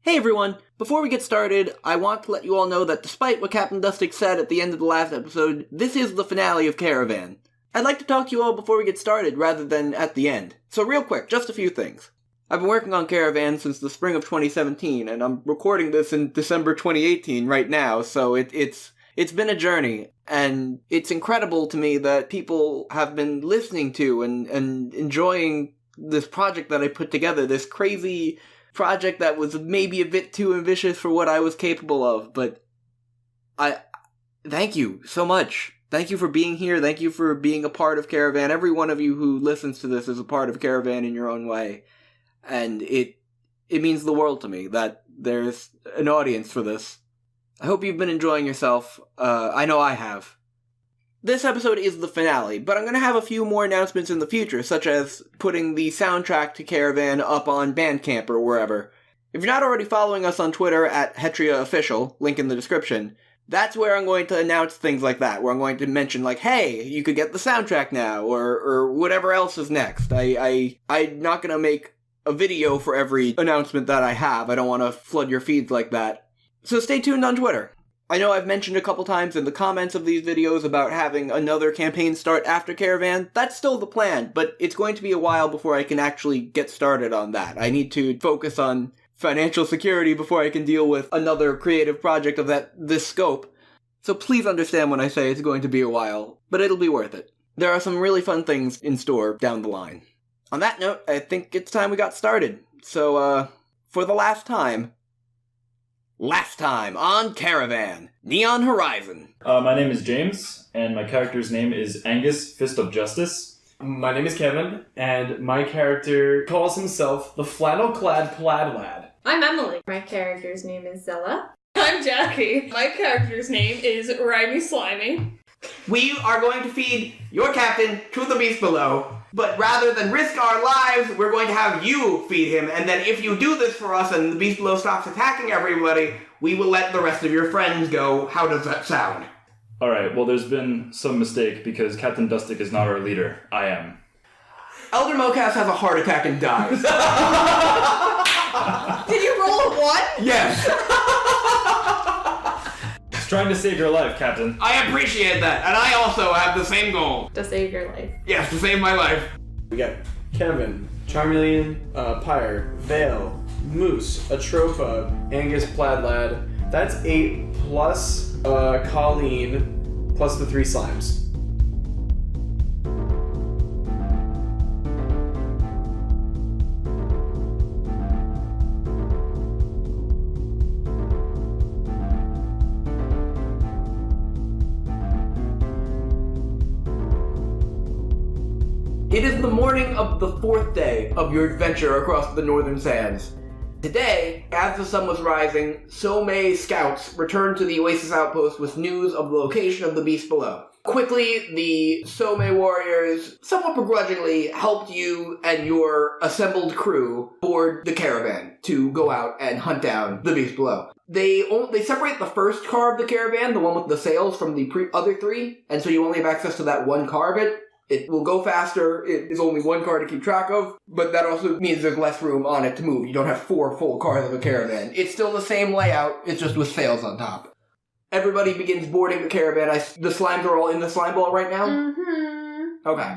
Hey everyone! Before we get started, I want to let you all know that despite what Captain Dustic said at the end of the last episode, this is the finale of Caravan. I'd like to talk to you all before we get started rather than at the end. So real quick, just a few things. I've been working on Caravan since the spring of 2017, and I'm recording this in December 2018 right now, so it's been a journey, and it's incredible to me that people have been listening to and enjoying this project that I put together, this crazy project that was maybe a bit too ambitious for what I was capable of, but thank you so much. Thank you for being here. Thank you for being a part of Caravan. Every one of you who listens to this is a part of Caravan in your own way. And it means the world to me that there's an audience for this. I hope you've been enjoying yourself. I know I have. This episode is the finale, but I'm going to have a few more announcements in the future, such as putting the soundtrack to Caravan up on Bandcamp or wherever. If you're not already following us on Twitter at Hetrea Official, link in the description, that's where I'm going to announce things like that, where I'm going to mention, like, hey, you could get the soundtrack now, or whatever else is next. I'm not going to make a video for every announcement that I have. I don't want to flood your feeds like that. So stay tuned on Twitter. I know I've mentioned a couple times in the comments of these videos about having another campaign start after Caravan. That's still the plan, but it's going to be a while before I can actually get started on that. I need to focus on financial security before I can deal with another creative project of this scope. So please understand when I say it's going to be a while, but it'll be worth it. There are some really fun things in store down the line. On that note, I think it's time we got started. So, for the last time on Caravan, Neon Horizon. My name is James, and my character's name is Angus, Fist of Justice. My name is Kevin, and my character calls himself the Flannel-Clad Plaid Lad. I'm Emily. My character's name is Selah. I'm Jackie. My character's name is Rhymey Slimey. We are going to feed your captain to the beast below, but rather than risk our lives, we're going to have you feed him, and then if you do this for us and the beast below stops attacking everybody, we will let the rest of your friends go. How does that sound? Alright, well there's been some mistake because Captain Dustic is not our leader. I am. Elder Mocas has a heart attack and dies. Did you roll a 1? Yes. Just trying to save your life, Captain. I appreciate that, and I also have the same goal. To save your life. Yes, to save my life. We got Kevin, Charmeleon, Pyre, Vale, Moose, Atropa, Angus, Plaid Lad. That's 8 plus Colleen plus the 3 slimes. It is the morning of the 4th day of your adventure across the northern sands. Today, as the sun was rising, Somei scouts returned to the Oasis outpost with news of the location of the beast below. Quickly, the Somei warriors, somewhat begrudgingly, helped you and your assembled crew board the caravan to go out and hunt down the beast below. They separate the first car of the caravan, the one with the sails, from the other 3, and so you only have access to that one car of it. It will go faster, it is only one car to keep track of, but that also means there's less room on it to move. You don't have 4 full cars of a caravan. It's still the same layout, it's just with sails on top. Everybody begins boarding the caravan. The slimes are all in the slime ball right now? Mm-hmm. Okay.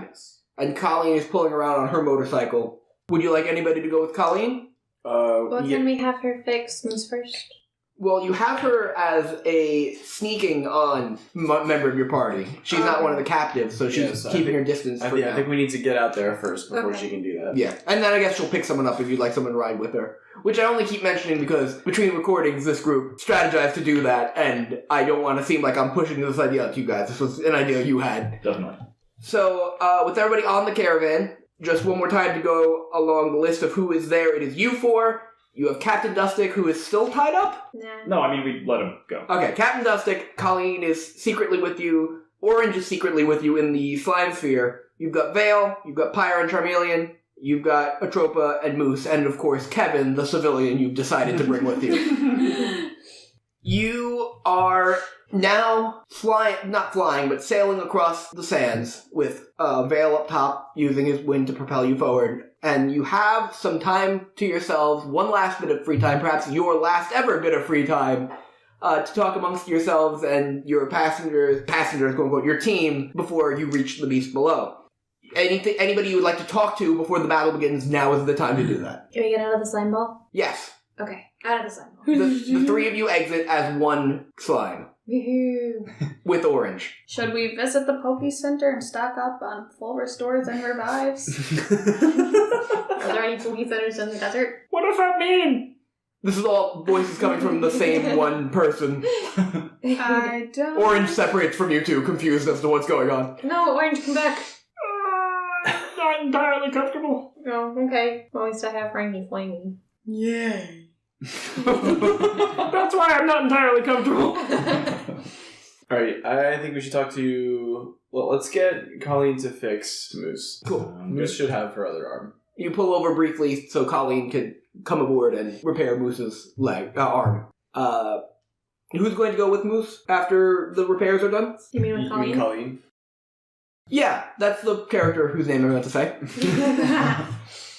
And Colleen is pulling around on her motorcycle. Would you like anybody to go with Colleen? Can we have her fix Moose first? Well, you have her as a sneaking on member of your party. She's not one of the captives, so she's keeping her distance for now. I think we need to get out there first before she can do that. Yeah, and then I guess she'll pick someone up if you'd like someone to ride with her. Which I only keep mentioning because between recordings, this group strategized to do that, and I don't want to seem like I'm pushing this idea out to you guys. This was an idea you had. Definitely. So, with everybody on the caravan, just one more time to go along the list of who is there. It is you 4. You have Captain Dustic, who is still tied up? Nah. No, I mean, we let him go. Okay, Captain Dustic, Colleen is secretly with you. Orange is secretly with you in the slime sphere. You've got Vale, you've got Pyre and Charmeleon, you've got Atropa and Moose, and of course Kevin, the civilian you've decided to bring with you. You are now not flying, but sailing across the sands with Vale up top, using his wind to propel you forward, and you have some time to yourselves, one last bit of free time, perhaps your last ever bit of free time, to talk amongst yourselves and your passengers, quote unquote, your team, before you reach the beast below. Anybody you would like to talk to before the battle begins, now is the time to do that. Can we get out of the slime ball? Yes. Okay, out of the slime ball. The three of you exit as one slime. Woohoo. With orange. Should we visit the Poke Center and stock up on full restores and revives? Are there any Poke Centers in the desert? What does that mean? This is all voices coming from the same one person. I don't... Orange separates from you two, confused as to what's going on. No, Orange, come back. Not entirely comfortable. Oh, okay. Well, at least I have Rhymey flaming. Yay. That's why I'm not entirely comfortable. Alright, I think we should talk to... Well, let's get Colleen to fix Moose. Cool. Moose should have her other arm. You pull over briefly so Colleen could come aboard and repair Moose's arm. Who's going to go with Moose after the repairs are done? You mean with You Colleen? mean Colleen? Yeah, that's the character whose name I meant to say.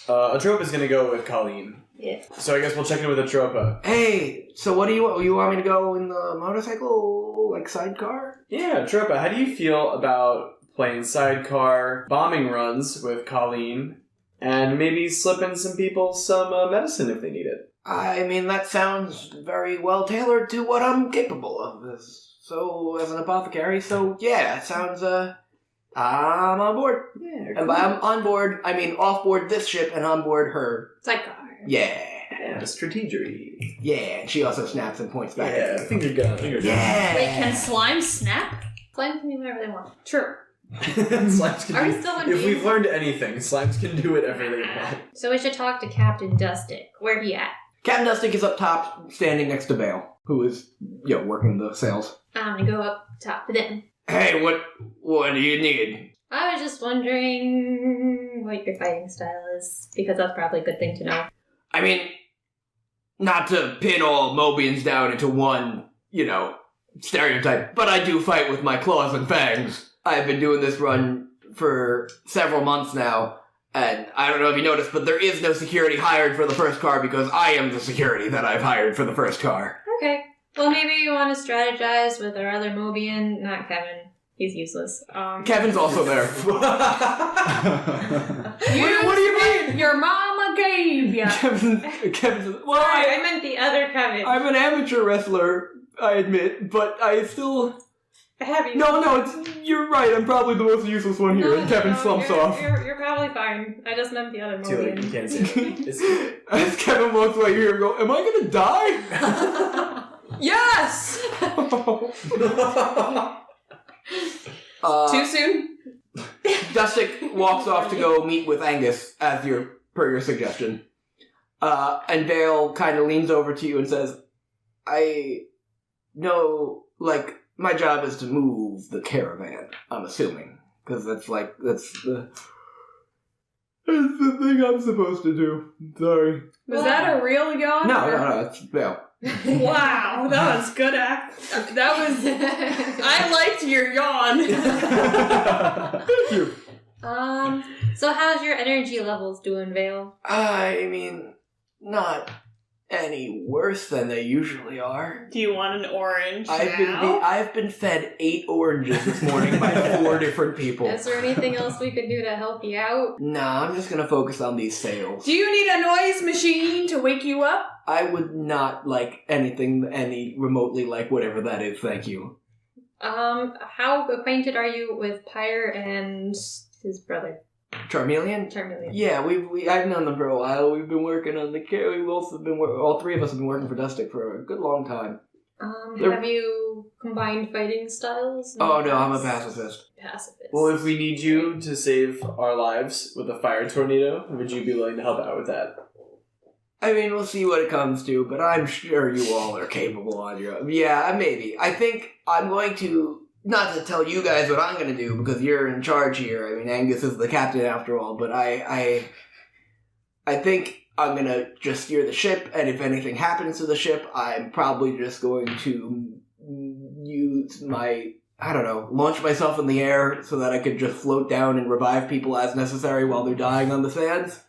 Atropa is going to go with Colleen. Yeah. So I guess we'll check in with Atropa. Hey, so what do you want me to go in the motorcycle, like sidecar? Yeah, Atropa, how do you feel about playing sidecar bombing runs with Colleen and maybe slipping some people some medicine if they need it? I mean, that sounds very well tailored to what I'm capable of. So, as an apothecary, so yeah, it sounds, I'm on board. Yeah, And by I'm on board, I mean off board this ship and on board her. Sidecar. Yeah. Yeah, strategegy. Yeah, and she also snaps and points back. Yeah, finger gun. Yeah. Wait, can slime snap? Slime can do whatever they want. True. Slimes can Are we do, still in if we've game? learned anything, slimes can do whatever they want. So we should talk to Captain Dustick. Where he at? Captain Dustick is up top, standing next to Vale, who is, working the sails. I'm gonna go up top to them. Hey, what do you need? I was just wondering what your fighting style is, because that's probably a good thing to know. I mean, not to pin all Mobians down into one, stereotype, but I do fight with my claws and fangs. I've been doing this run for several months now, and I don't know if you noticed, but there is no security hired for the first car because I am the security that I've hired for the first car. Okay. Well, maybe you want to strategize with our other Mobian, not Kevin. He's useless. Kevin's also there. What do you mean? Your mama gave ya. Kevin's... Well, Sorry, I meant the other Kevin. I'm an amateur wrestler, I admit, but I still... Have you? No, you're right. I'm probably the most useless one here, and Kevin slumps off. You're probably fine. I just meant the other Too late, you Mobian. can't say it. It's too late. As Kevin walks away, you hear him go, am I gonna die? Yes! Too soon? Dustick walks off to go meet with Angus, per your suggestion. And Vale kind of leans over to you and says, I know, my job is to move the caravan, I'm assuming. Because that's the thing I'm supposed to do. Sorry. Was that a real yawn? No, it's Vale. Wow, that was good act. That was... I liked your yawn. Thank you. So how's your energy levels doing, Vale? I mean, not any worse than they usually are. Do you want an orange I've been fed 8 oranges this morning by 4 different people. Is there anything else we could do to help you out? Nah, I'm just gonna focus on these sails. Do you need a noise machine to wake you up? I would not like anything any remotely like whatever that is, thank you. How acquainted are you with Pyre and his brother? Charmeleon? Charmeleon. Yeah, I've known them for a while. We've been working on the care. We've also been all 3 of us have been working for Dustick for a good long time. Have you combined fighting styles? Oh no, I'm a pacifist. Pacifist. Well, if we need you to save our lives with a fire tornado, would you be willing to help out with that? I mean, we'll see what it comes to, but I'm sure you all are capable on your own. Yeah, maybe. I think I'm going to, not to tell you guys what I'm going to do, because you're in charge here. I mean, Angus is the captain after all, but I think I'm going to just steer the ship, and if anything happens to the ship, I'm probably just going to use launch myself in the air so that I could just float down and revive people as necessary while they're dying on the sands.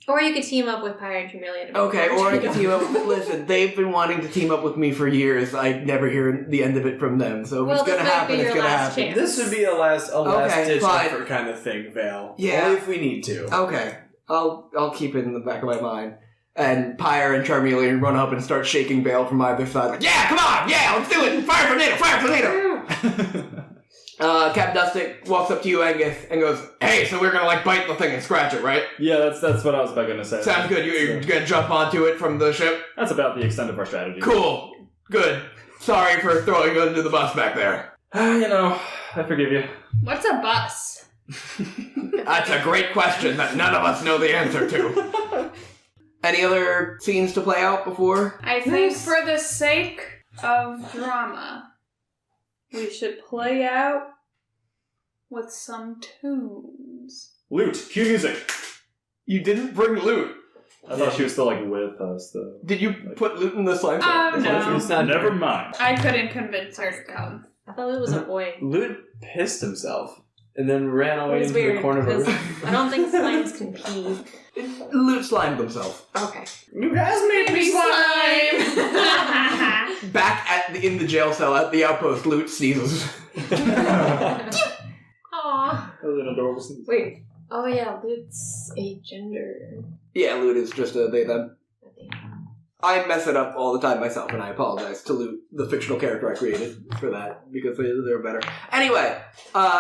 Or you could team up with Pyre and Chameleon. Okay, or I can team up with... Listen, they've been wanting to team up with me for years. I never hear the end of it from them. So if it's going to happen, it's going to happen. Chance. This would be a last-ditch fine. effort kind of thing, Vale. Yeah. Only if we need to. Okay. I'll keep it in the back of my mind. And Pyre and Charmeleon run up and start shaking Vale from either side. Like, yeah, come on! Yeah, let's do it! Fire tornado! Fire tornado! Cap Dustic walks up to you, Angus, and goes, hey, so we're gonna, bite the thing and scratch it, right? Yeah, that's what I was about gonna say. Sounds good. You're gonna jump onto it from the ship? That's about the extent of our strategy. Cool. Good. Sorry for throwing you under the bus back there. I forgive you. What's a bus? That's a great question that none of us know the answer to. Any other scenes to play out before? I think for the sake of drama, we should play out with some tunes. Loot. Cue music. You didn't bring loot. I thought she was still with us though. Did you put loot in the slime? No. It's not Never mind. I couldn't convince her to come. I thought it was a boy. Lute pissed himself and then ran It away was into weird the corner of a because room. I don't think slimes can pee. Loot slimed himself. Okay. You guys made me slime! Back in the jail cell at the outpost, Loot sneezes. Aww. That was an adorable scene. Wait. Oh yeah, Lute's a gender. Yeah, Loot is just a they them. I mess it up all the time myself, and I apologize to Loot, the fictional character I created, for that, because they're better. Anyway,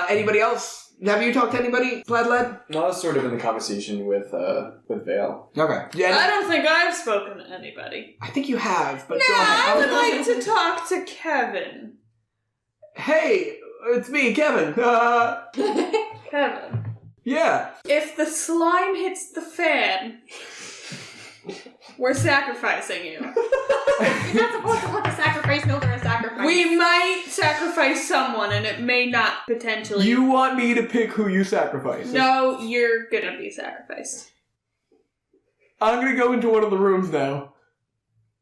anybody else? Have you talked to anybody, Plaid-Lad? No, I was sort of in the conversation with Vale. Okay. Yeah, I don't think I've spoken to anybody. I think you have, but No, go ahead. I would like to talk to Kevin. Hey, it's me, Kevin. Kevin, Yeah. if the slime hits the fan, we're sacrificing you. You're not supposed to put the sacrifice over a sacrifice. We might sacrifice someone, and it may not potentially. You want me to pick who you sacrifice? No, you're gonna be sacrificed. I'm gonna go into one of the rooms now.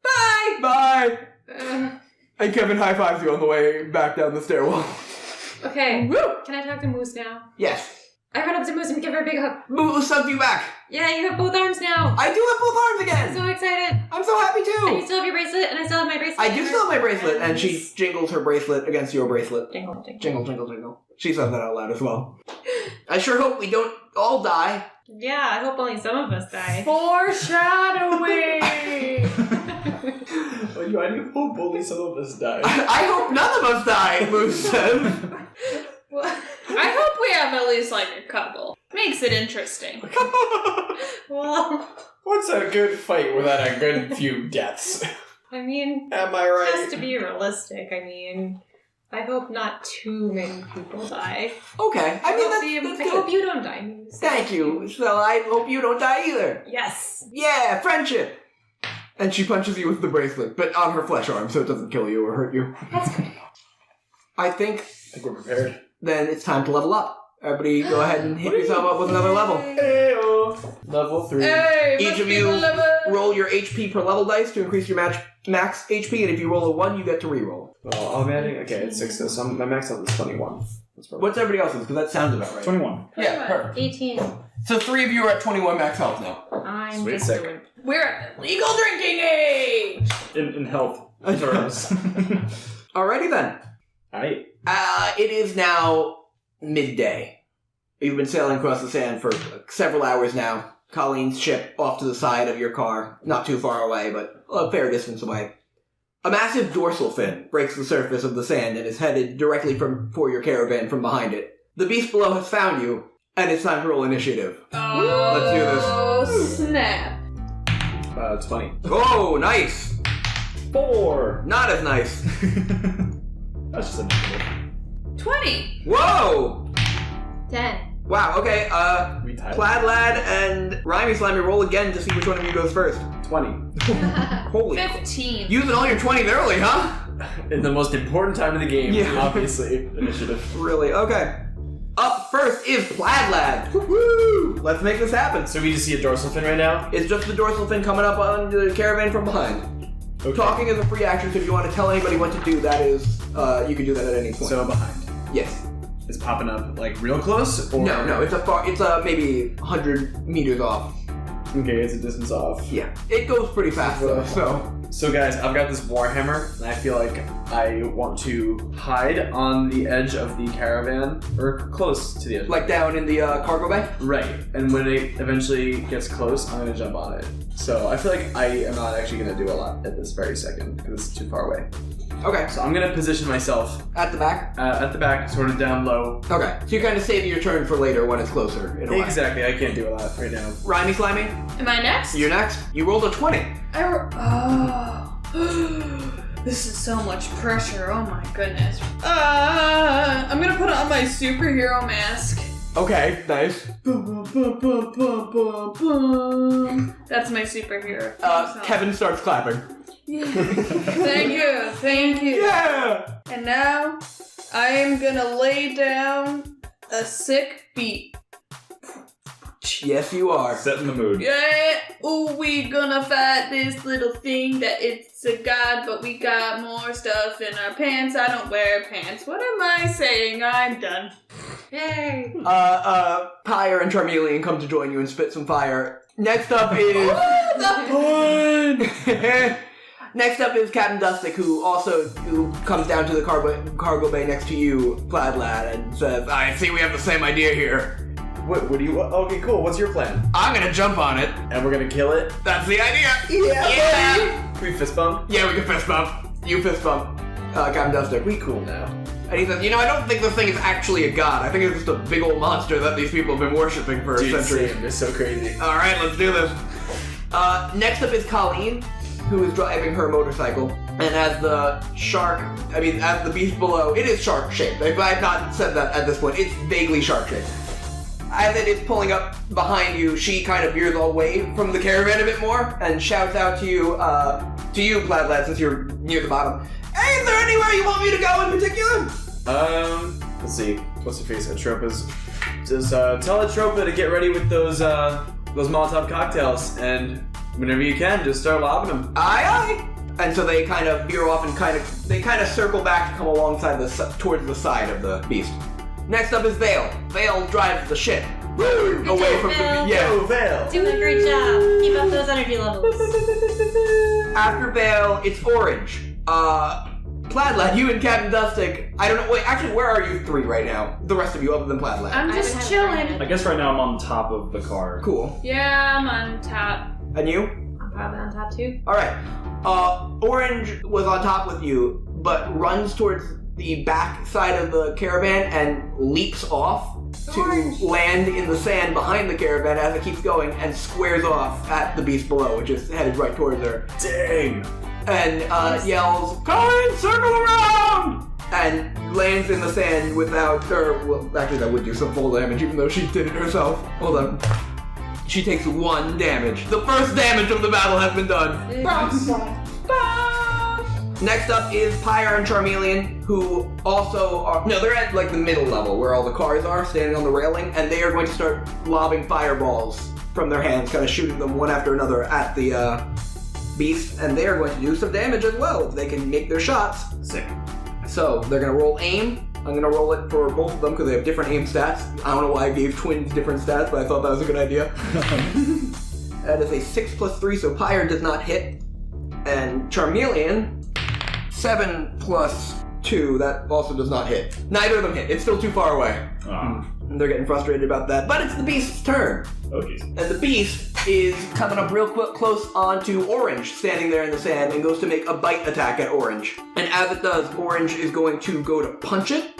Bye! Bye! Uh, And Kevin high fives you on the way back down the stairwell. okay. Woo! Can I talk to Moose now? Yes. I run up to Moose and give her a big hug. Moose hugged you back. Yeah, you have both arms now. I do have both arms I'm again. so excited. I'm so happy And you too. still have your bracelet, and I still have my bracelet. I do still have my bracelet, and she jingles her bracelet against your bracelet. Jingle, jingle. Jingle, jingle, jingle. She says that out loud as well. I sure hope we don't all die. Yeah, I hope only some of us die. Foreshadowing! I do hope only some of us die. I hope none of us die, Moose says. I hope we have at least a couple. Makes it interesting. Well, What's a good fight without a good few deaths? I mean, Am I it right? has to be realistic. I mean, I hope not too many people die. Okay, I mean, that's I good. hope you don't die, Moose. Thank you. So I hope you don't die either. Yes. Yeah, friendship. And she punches you with the bracelet, but on her flesh arm, so it doesn't kill you or hurt you. That's good. I think I think we're prepared. then it's time to level up. Everybody go ahead and hit yourself up with another level. Heyo. Level 3. Hey, Each must of be you the level. roll your HP per level dice to increase your max HP, and if you roll a 1, you get to reroll. Well, I'm adding... Okay, it's 6, so my max health is 21. That's perfect. What's everybody else's? Because that sounds about right. 21. Yeah, perfect. 18. So 3 of you are at 21 max health now. I'm Sweet. just Sick. doing. We're at the legal drinking age! In health terms. Alrighty then. Aight. It is now midday. You've been sailing across the sand for several hours now. Colleen's ship off to the side of your car. Not too far away, but a fair distance away. A massive dorsal fin breaks the surface of the sand and is headed directly for your caravan from behind it. The beast below has found you, and it's time to roll initiative. Let's do this. Oh, snap. 20. Oh, nice! 4. Not as nice. That's just initiative. 20. Whoa! 10. Wow, okay, We tied. Plaid-Lad and Rhymey Slimey roll again to see which one of you goes first. 20. Holy 15. Using all your 20s early, huh? In the most important time of the game, Yeah. obviously. Initiative. Really? Okay. Up first is Plaid-Lad. Woo! Let's make this happen. So we just see a dorsal fin right now? It's just the dorsal fin coming up on the caravan from behind. Okay. Talking is a free action, so if you want to tell anybody what to do, that is, you can do that at any point. So behind. Yes. It's popping up, real close? Or... No, it's maybe 100 meters off. Okay, it's a distance off. Yeah, it goes pretty fast though, so. So guys, I've got this warhammer, and I feel like I want to hide on the edge of the caravan, or close to the edge. Like down in the cargo bay? Right, and when it eventually gets close, I'm gonna jump on it. So I feel like I am not actually gonna do a lot at this very second, because it's too far away. Okay. So I'm gonna position myself At the back? at the back, sort of down low. Okay. So you're kind of saving your turn for later when it's closer, in a way. Exactly, I can't do a lot right now. Rhymey, Slimey, Am I next? you're next. You rolled a 20. This is so much pressure. Oh my goodness. I'm gonna put on my superhero mask. Okay, nice. That's my superhero. Kevin starts clapping. Thank you. Yeah! And now I am gonna lay down a sick beat. Yes, you are. Setting the mood. Yeah, ooh, we gonna fight this little thing that it's a god, but we got more stuff in our pants. I don't wear pants. What am I saying? I'm done. Yay. Pyre and Charmeleon come to join you and spit some fire. Next up is... The pun! Next up is Captain Dustic, who comes down to the cargo bay next to you, Plaid Lad, and says, I see we have the same idea here. What do you... Okay, cool. What's your plan? I'm gonna jump on it. And we're gonna kill it? That's the idea. Yeah! Can we fist bump? Yeah, we can fist bump. You fist bump, Captain Dustic. We cool now. And he says, I don't think this thing is actually a god. I think it's just a big old monster that these people have been worshipping for centuries. Same. It's so crazy. Alright, let's do this. Next up is Colleen, who is driving her motorcycle. And as the beast below, it is shark-shaped. I have not said that at this point. It's vaguely shark-shaped. As it is pulling up behind you, she kind of veers away from the caravan a bit more and shouts out to you, Plaid Lad, since you're near the bottom. Hey, is there anywhere you want me to go in particular? Let's see. What's the face? Atropa's. Just tell Atropa to get ready with those Molotov cocktails, and whenever you can, just start lobbing them. Aye, aye. And so they kind of veer off and they kind of circle back to come alongside towards the side of the beast. Next up is Vale. Vale drives the ship away from the Go, Vale! Doing a great job. Keep up those energy levels. After Vale, it's Orange. Plaid Lad, you and Captain Dustic. I don't know. Wait, actually, where are you three right now? The rest of you, other than Plaid Lad. I'm just chilling. I guess right now I'm on top of the car. Cool. Yeah, I'm on top. And you? I'm probably on top too. All right. Orange was on top with you, but runs towards the back side of the caravan and leaps off to land in the sand behind the caravan as it keeps going and squares off at the beast below, which is headed right towards her. Dang! And yells, Colin, circle around! And lands in the sand without her. Well, actually, that would do some full damage, even though she did it herself. Hold on. She takes 1 damage. The first damage of the battle has been done. Next up is Pyre and Charmeleon, who also are... No, they're at like the middle level where all the cars are, standing on the railing, and they are going to start lobbing fireballs from their hands, kind of shooting them one after another at the beast, and they are going to do some damage as well if they can make their shots. Sick. So, they're going to roll aim. I'm going to roll it for both of them because they have different aim stats. I don't know why I gave twins different stats, but I thought that was a good idea. That is a 6 plus 3, so Pyre does not hit. And Charmeleon, 7 plus 2, that also does not hit. Neither of them hit. It's still too far away. And they're getting frustrated about that. But it's the beast's turn. Oh, jeez. And the beast is coming up real close onto Orange, standing there in the sand, and goes to make a bite attack at Orange. And as it does, Orange is going to go to punch it.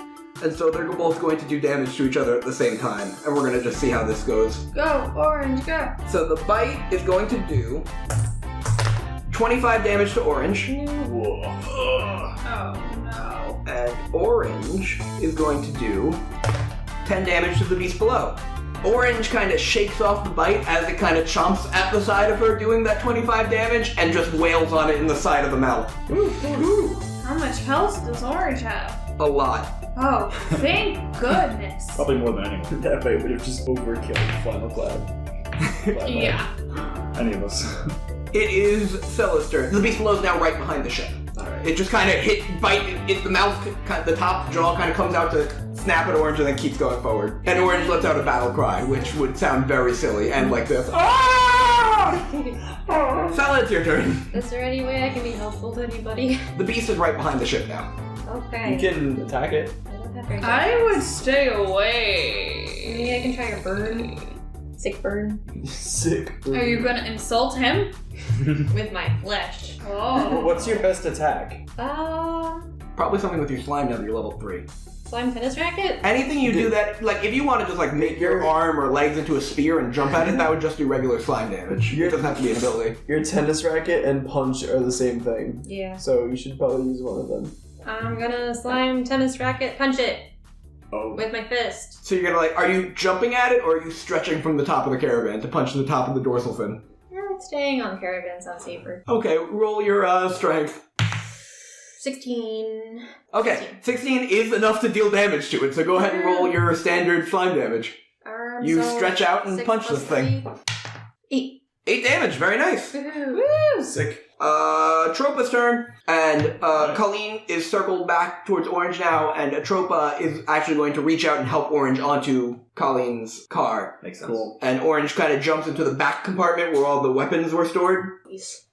And so they're both going to do damage to each other at the same time. And we're going to just see how this goes. Go, Orange, go. So the bite is going to do 25 damage to Orange. Whoa. Oh, no. And Orange is going to do 10 damage to the beast below. Orange kind of shakes off the bite as it kind of chomps at the side of her, doing that 25 damage, and just wails on it in the side of the mouth. Ooh. How much health does Orange have? A lot. Oh, thank goodness. Probably more than anyone. That fight would have just overkilled Flannel-Clad. Yeah. Any of us. It is Selah's turn. The beast below is now right behind the ship. Alright. It just kind of the mouth, the top jaw kind of comes out to snap at Orange and then keeps going forward. And Orange lets out a battle cry, which would sound very silly and like this. Ah! Selah, it's your turn. Is there any way I can be helpful to anybody? The beast is right behind the ship now. Okay. You can attack it. I don't have very good I would attacks. stay away. Maybe I can try a burn. Sick burn. Sick. Are you gonna insult him? With my flesh. Oh. What's your best attack? Probably something with your slime now that you're level 3. Slime tennis racket? Anything you do that, like, if you want to just, like, make your arm or legs into a spear and jump at it, that would just do regular slime damage. It doesn't have to be an ability. Your tennis racket and punch are the same thing. Yeah. So you should probably use one of them. I'm gonna slime tennis racket punch it Oh. with my fist. So you're gonna, like, are you jumping at it, or are you stretching from the top of the caravan to punch the top of the dorsal fin? Staying on caravan sounds safer. Okay, roll your, strength. 16. Okay, 16 is enough to deal damage to it, so go ahead and roll your standard slime damage. You So stretch out and 6 punch plus this thing. 3. 8 damage, very nice. Woohoo! Sick. Atropa's turn, and Colleen is circled back towards Orange now, and Atropa is actually going to reach out and help Orange onto Colleen's car. Makes sense. Cool. And Orange kind of jumps into the back compartment where all the weapons were stored.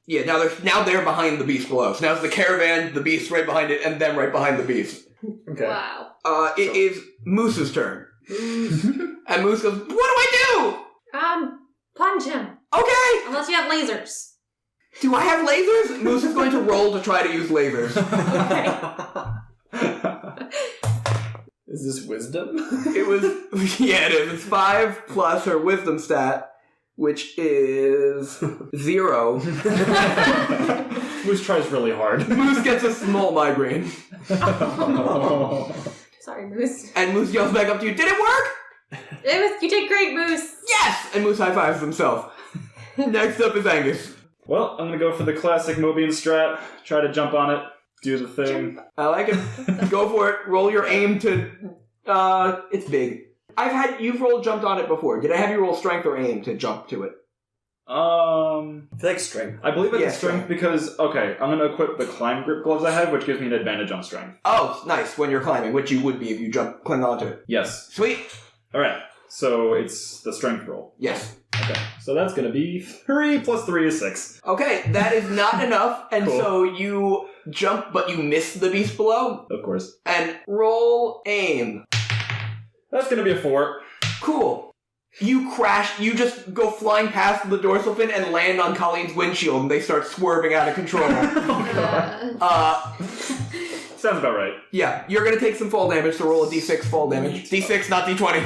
Yeah, now they're behind the beast below. So now it's the caravan, the beast right behind it, and them right behind the beast. Okay. Wow. It is Moose's turn. And Moose goes, "What do I Punch him. do?" Okay! Unless you have lasers. Do I have lasers? Moose is going to roll to try to use lasers. Is this wisdom? It was, yeah, it is. It's 5 plus her wisdom stat, which is 0. Moose tries really hard. Moose gets a small migraine. Sorry, Moose. And Moose yells back up to you, "Did it work?" You did great, Moose. Yes! And Moose high-fives himself. Next up is Angus. Well, I'm gonna go for the classic Mobian strat. Try to jump on it. Do the thing. I like it. Go for it. Roll your aim to... it's big. You've jumped on it before. Did I have you roll strength or aim to jump to it? I feel like strength. I believe it's Yes, strength because, okay, I'm gonna equip the climb grip gloves I have, which gives me an advantage on strength. Oh, nice. When you're climbing, which you would be if you cling onto it. Yes. Sweet. Alright, so it's the strength roll. Yes. Okay, so that's gonna be 3 plus 3 is 6. Okay, that is not enough, and Cool. so you jump, but you miss the beast below, Of course. and roll aim. That's gonna be a 4. Cool. You crash, you just go flying past the dorsal fin and land on Colleen's windshield, and they start swerving out of control. Sounds about right. Yeah, you're gonna take some fall damage, so roll a d6 fall damage. D6, not d20.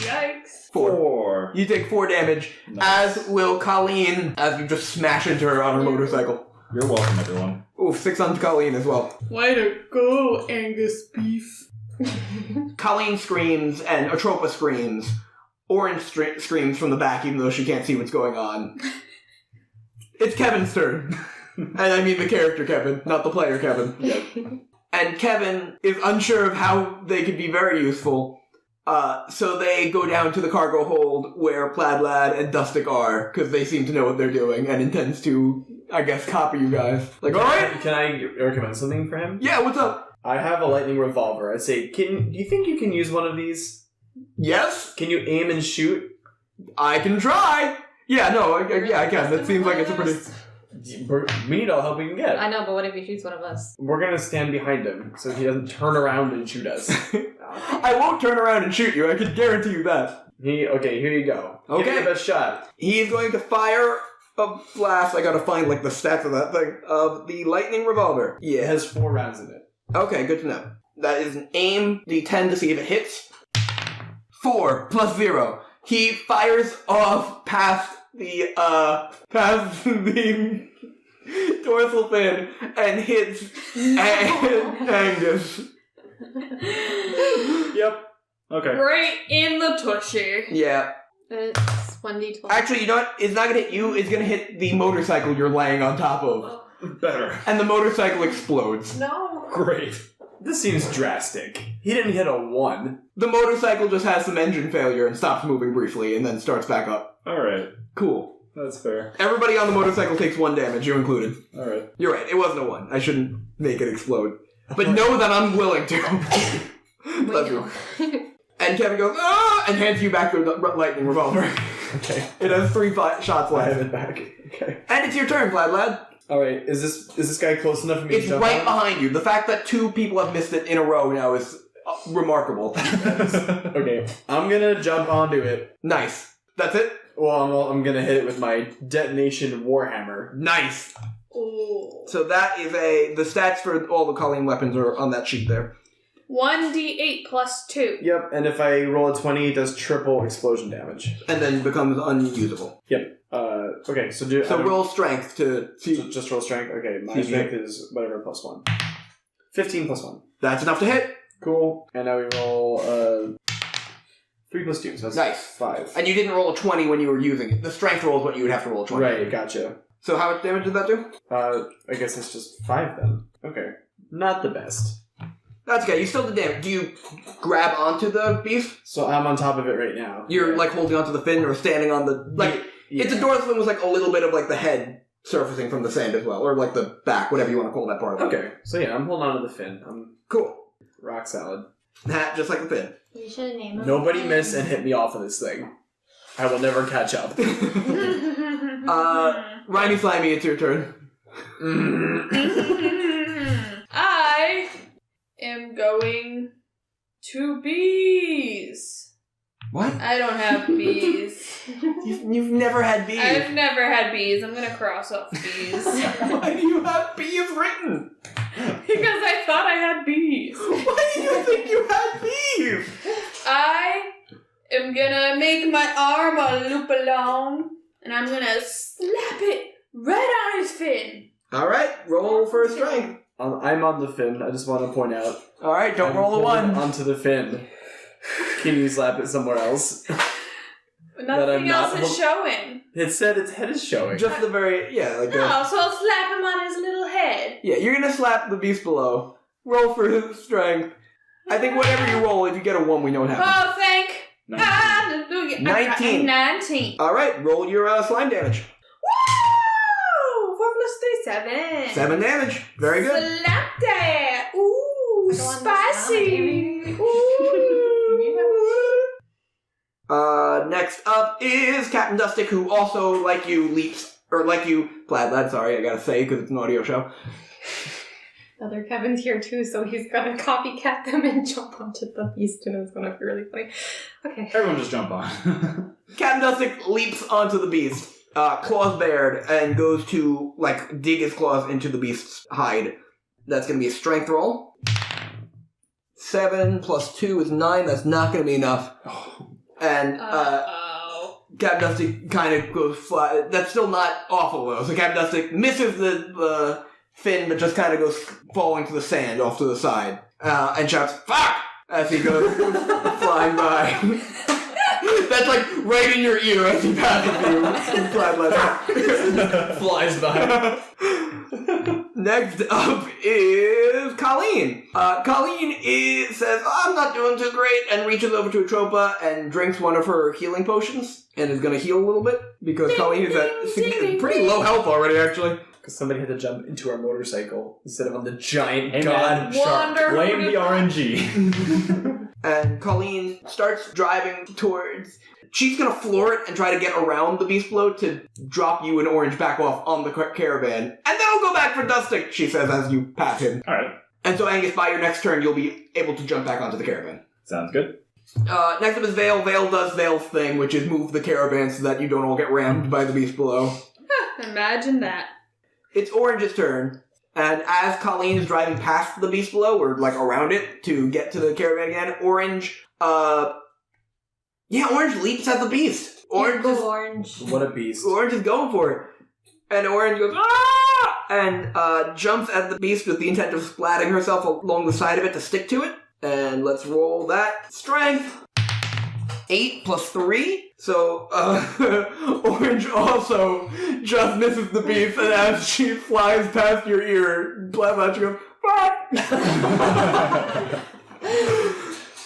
Yikes. 4. You take 4 damage, Nice. as will Colleen, as you just smash into her on her motorcycle. You're welcome, everyone. Ooh, 6 on Colleen as well. Way to go, Angus beef. Colleen screams, and Atropa screams. Orange screams from the back, even though she can't see what's going on. It's Kevin's turn. And I mean the character Kevin, not the player Kevin. And Kevin is unsure of how they could be very useful. So they go down to the cargo hold where Plaid-Lad and Dustic are, because they seem to know what they're doing, and intends to, I guess, copy you guys. Like, alright? Can I recommend something for him? Yeah, what's up? I have a lightning revolver. I say, do you think you can use one of these? Yes? Can you aim and shoot? I can try! Yeah, no, I can. That seems like it's a pretty... We need all help we can get. I know, but what if he shoots one of us? We're gonna stand behind him so he doesn't turn around and shoot us. I won't turn around and shoot you, I can guarantee you that. Okay, here you go. Okay. Give it the best shot. He is going to fire a blast. I gotta find, like, the stats of that thing. Of the lightning revolver. It Yeah. has 4 rounds in it. Okay, good to know. That is an aim d10 to see if it hits. 4 plus 0. He fires off past the dorsal fin and hits Angus. Yep. Okay. Right in the tushy. Yeah. It's 1d12. Actually, you know what? It's not gonna hit you, it's gonna hit the motorcycle you're laying on top of. Better. And the motorcycle explodes. No. Great. This seems drastic. He didn't hit a 1. The motorcycle just has some engine failure and stops moving briefly and then starts back up. Alright. Cool. That's fair. Everybody on the motorcycle takes 1 damage, you included. Alright. You're right, it wasn't a 1. I shouldn't make it explode. But know that I'm willing to. Love you. And Kevin goes, "Ah!" and hands you back the lightning revolver. Okay. It has 3 shots I have left. it back. Okay. And it's your turn, Plaid Lad. Alright, is this guy close enough for me It's to jump right on? behind you. The fact that 2 people have missed it in a row now is remarkable. Okay, I'm gonna jump onto it. Nice. That's it? Well, I'm gonna hit it with my detonation warhammer. Nice. Ooh. So that is the stats for all the Colleen weapons are on that sheet there. 1d8 plus 2. Yep, and if I roll a 20, it does triple explosion damage. And then becomes unusable. Yep. Okay, so roll strength to see. Just roll strength? Okay, my See, strength is whatever plus 1. 15 plus 1. That's enough to hit. Cool. And now we roll 3 plus 2, so that's Nice. 5. And you didn't roll a 20 when you were using it. The strength roll is what you would have to roll a 20. Right, gotcha. So how much damage did that do? I guess it's just 5 then. Okay. Not the best. That's okay. You still did damage. Do you grab onto the beast? So I'm on top of it right now. You're like holding onto the fin or standing on the Yeah. It's a dorsal with like a little bit of like the head surfacing from the sand as well, or like the back, whatever you want to call that part of it. Okay, so yeah, I'm holding on to the fin. I'm Cool. rock solid. Just like the fin. You should name him. Nobody miss and hit me off of this thing. I will never catch up. Rhymey, Slimey, it's your turn. I am going to bees. What? I don't have bees. You've never had bees. I've never had bees. I'm gonna cross off bees. Why do you have bees written? Because I thought I had bees. Why do you think you had bees? I am gonna make my arm a loop along, and I'm gonna slap it right on his fin. Alright, roll for strength. I'm on the fin. I just want to point out. Alright, don't roll a holding 1. onto the fin. Can you slap it somewhere else? Nothing else is not- showing. It said its head is showing. Just the very, like No, so I'll slap him on his little head. Yeah, you're gonna slap the beast below. Roll for his strength. I think whatever you roll, if you get a 1, we know what happens. Oh, thank 19. hallelujah. 19. 19. Alright, roll your slime damage. Woo! 4 plus 3, 7. 7 damage. Very good. Slap that. Ooh, I don't understand. spicy. Ooh. Next up is Captain Dustic, who also, like you, leaps, or like you, Plaid Lad, sorry, I gotta say, because it's an audio show. Other Kevin's here too, so he's gonna copycat them and jump onto the beast, and it's gonna be really funny. Okay. Everyone just jump on. Captain Dustic leaps onto the beast, claws bared, and goes to, dig his claws into the beast's hide. That's gonna be a strength roll. 7 plus 2 is 9, that's not gonna be enough. And, Captain Dustic kind of goes fly. That's still not awful, though. So Captain Dustic misses the fin, but just kind of goes falling to the sand off to the side. And shouts, "Fuck!" as he goes flying by. That's right in your ear as he passes you. Flies by. Next up is Colleen. Colleen says, "I'm not doing too great," and reaches over to Atropa and drinks one of her healing potions and is going to heal a little bit because Colleen is at pretty low health already, actually. Because somebody had to jump into our motorcycle instead of on the giant Hey, god man. shark. Wonder who Blame the did- RNG. And Colleen starts driving towards... She's going to floor it and try to get around the beast blow to drop you and Orange back off on the caravan. And then I'll go back for Dustic, she says as you pass him. Alright, And so, Angus, by your next turn, you'll be able to jump back onto the caravan. sounds good. Next up is Vale. Vale does Vale's thing, which is move the caravan so that you don't all get rammed by the beast below. Imagine that. It's Orange's turn. And as Colleen is driving past the beast below, or around it to get to the caravan again, Orange leaps at the beast. Orange What a beast. is going for it. And Orange goes, "Ah!" and jumps at the beast with the intent of splatting herself along the side of it to stick to it. And let's roll that strength. 8 plus 3. So, Orange also just misses the beast, and as she flies past your ear, she goes, "Fuck!"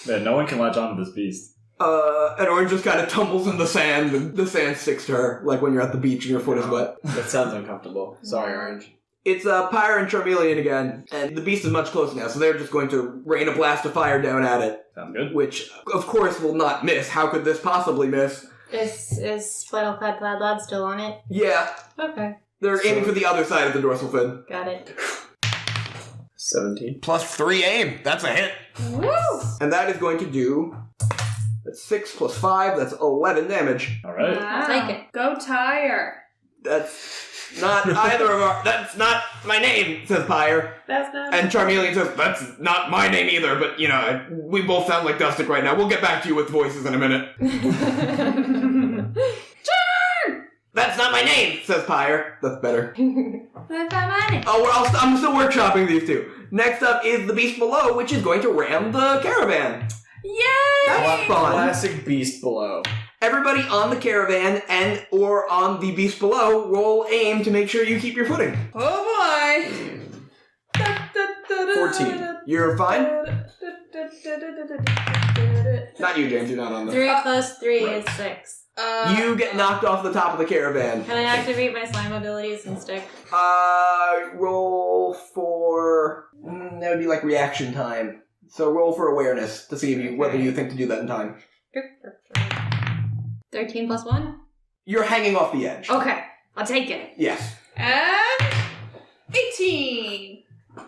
Man, no one can latch on to this beast. And Orange just kind of tumbles in the sand, and the sand sticks to her, like when you're at the beach and your foot is wet. That sounds uncomfortable. Sorry, Orange. It's Pyre and Charmeleon again, and the beast is much closer now, so they're just going to rain a blast of fire down at it, Sounds good. which, of course, will not miss. How could this possibly miss? Is Flannel-Clad Plaid Lad still on it? Yeah. Okay. They're aiming for the other side of the dorsal fin. Got it. 17. Plus 3 aim. That's a hit. Woo! And that is going to do... That's 6 plus 5. That's 11 damage. All right. I'll take it. Go Tire. That's not either of our... That's not my name, says Pyre. That's not... And Charmeleon says, that's not my name either, but, you know, we both sound like Dustic right now. We'll get back to you with voices in a minute. That's not my name, says Pyre. That's better. That's not my name. Oh, I'm still workshopping these two. Next up is the Beast Below, which is going to ram the caravan. Yay! That's fun. Classic Beast Below. Everybody on the caravan and or on the Beast Below roll aim to make sure you keep your footing. Oh boy. 14. You're fine? Not you, James. You're not on the... 3 plus 3 is 6. You get knocked off the top of the caravan. Can I activate my slime abilities and stick? Roll for... that would be like reaction time. So roll for awareness to see if you, whether you think to do that in time. 13 plus 1? You're hanging off the edge. Okay, I'll take it. Yes. And 18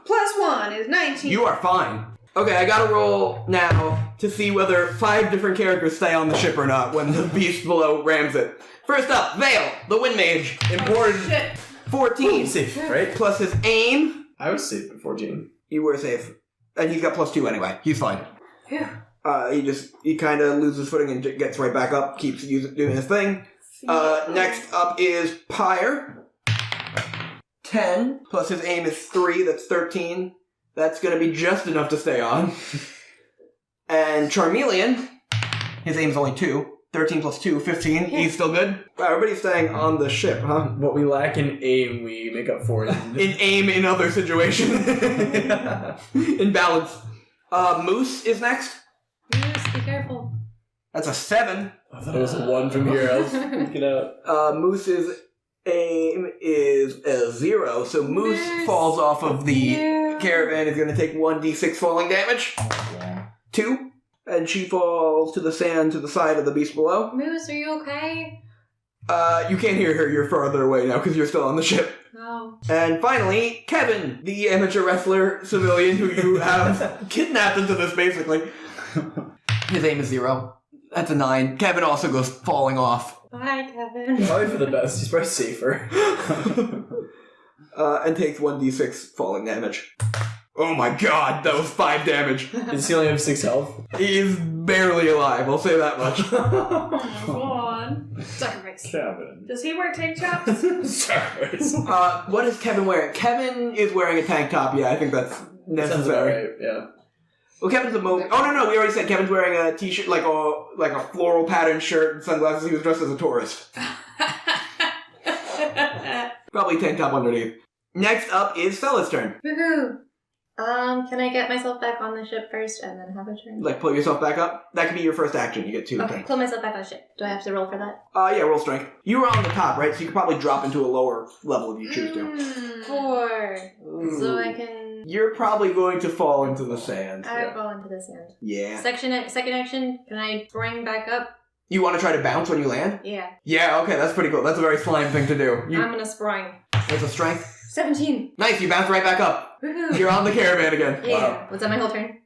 plus 1 is 19. You are fine. Okay, I gotta roll now to see whether 5 different characters stay on the ship or not when the Beast Below rams it. First up, Vale, the Wind Mage. Important. Shit. 14. Safe, right? Plus his aim. I was safe at 14. You were safe. And he's got plus 2 anyway. He's fine. Yeah. He kind of loses footing and gets right back up, keeps doing his thing. Next up is Pyre. 10. Plus his aim is 3, that's 13. That's going to be just enough to stay on. And Charmeleon, his aim's only 2. 13 plus 2, 15. He's still good. Wow, everybody's staying on the ship, huh? What we lack in aim, we make up for it. In aim in other situations. In balance. Moose is next. Moose, be careful. That's a 7. I thought it was a 1 from here. I was freaking out. Moose's aim is a 0, so Moose falls off of the caravan. Is going to take 1d6 falling damage. 2. And she falls to the sand to the side of the Beast Below. Moose, are you okay? You can't hear her. You're farther away now because you're still on the ship. Oh. And finally, Kevin, the amateur wrestler civilian who you have kidnapped into this, basically. His aim is 0. That's a 9. Kevin also goes falling off. Bye, Kevin. Probably for the best. He's probably safer. And takes 1d6 falling damage. Oh my god, that was 5 damage. Does he only have 6 health? He's barely alive, I'll say that much. Go on. Sacrifice. Kevin. Does he wear tank tops? What is Kevin wearing? Kevin is wearing a tank top, yeah, I think that's Sounds about necessary. right, yeah. Well, Kevin's a Oh, no, we already said Kevin's wearing a t-shirt, like a floral pattern shirt and sunglasses. He was dressed as a tourist. Probably tank top underneath. Next up is Selah's turn. Woohoo! Can I get myself back on the ship first and then have a turn? Like, pull yourself back up? That can be your first action. You get 2. Okay, pull myself back on the ship. Do I have to roll for that? Yeah, roll strength. You were on the top, right? So you could probably drop into a lower level if you choose to. 4. Ooh. So I can... You're probably going to fall into the sand. I'll go into the sand. Yeah. Second action, can I spring back up? You want to try to bounce when you land? Yeah. Yeah, okay, that's pretty cool. That's a very slime thing to do. I'm gonna spring. That's a strength. 17. Nice, you bounce right back up. Woohoo! You're on the caravan again. Yeah. Wow. Was that my whole turn?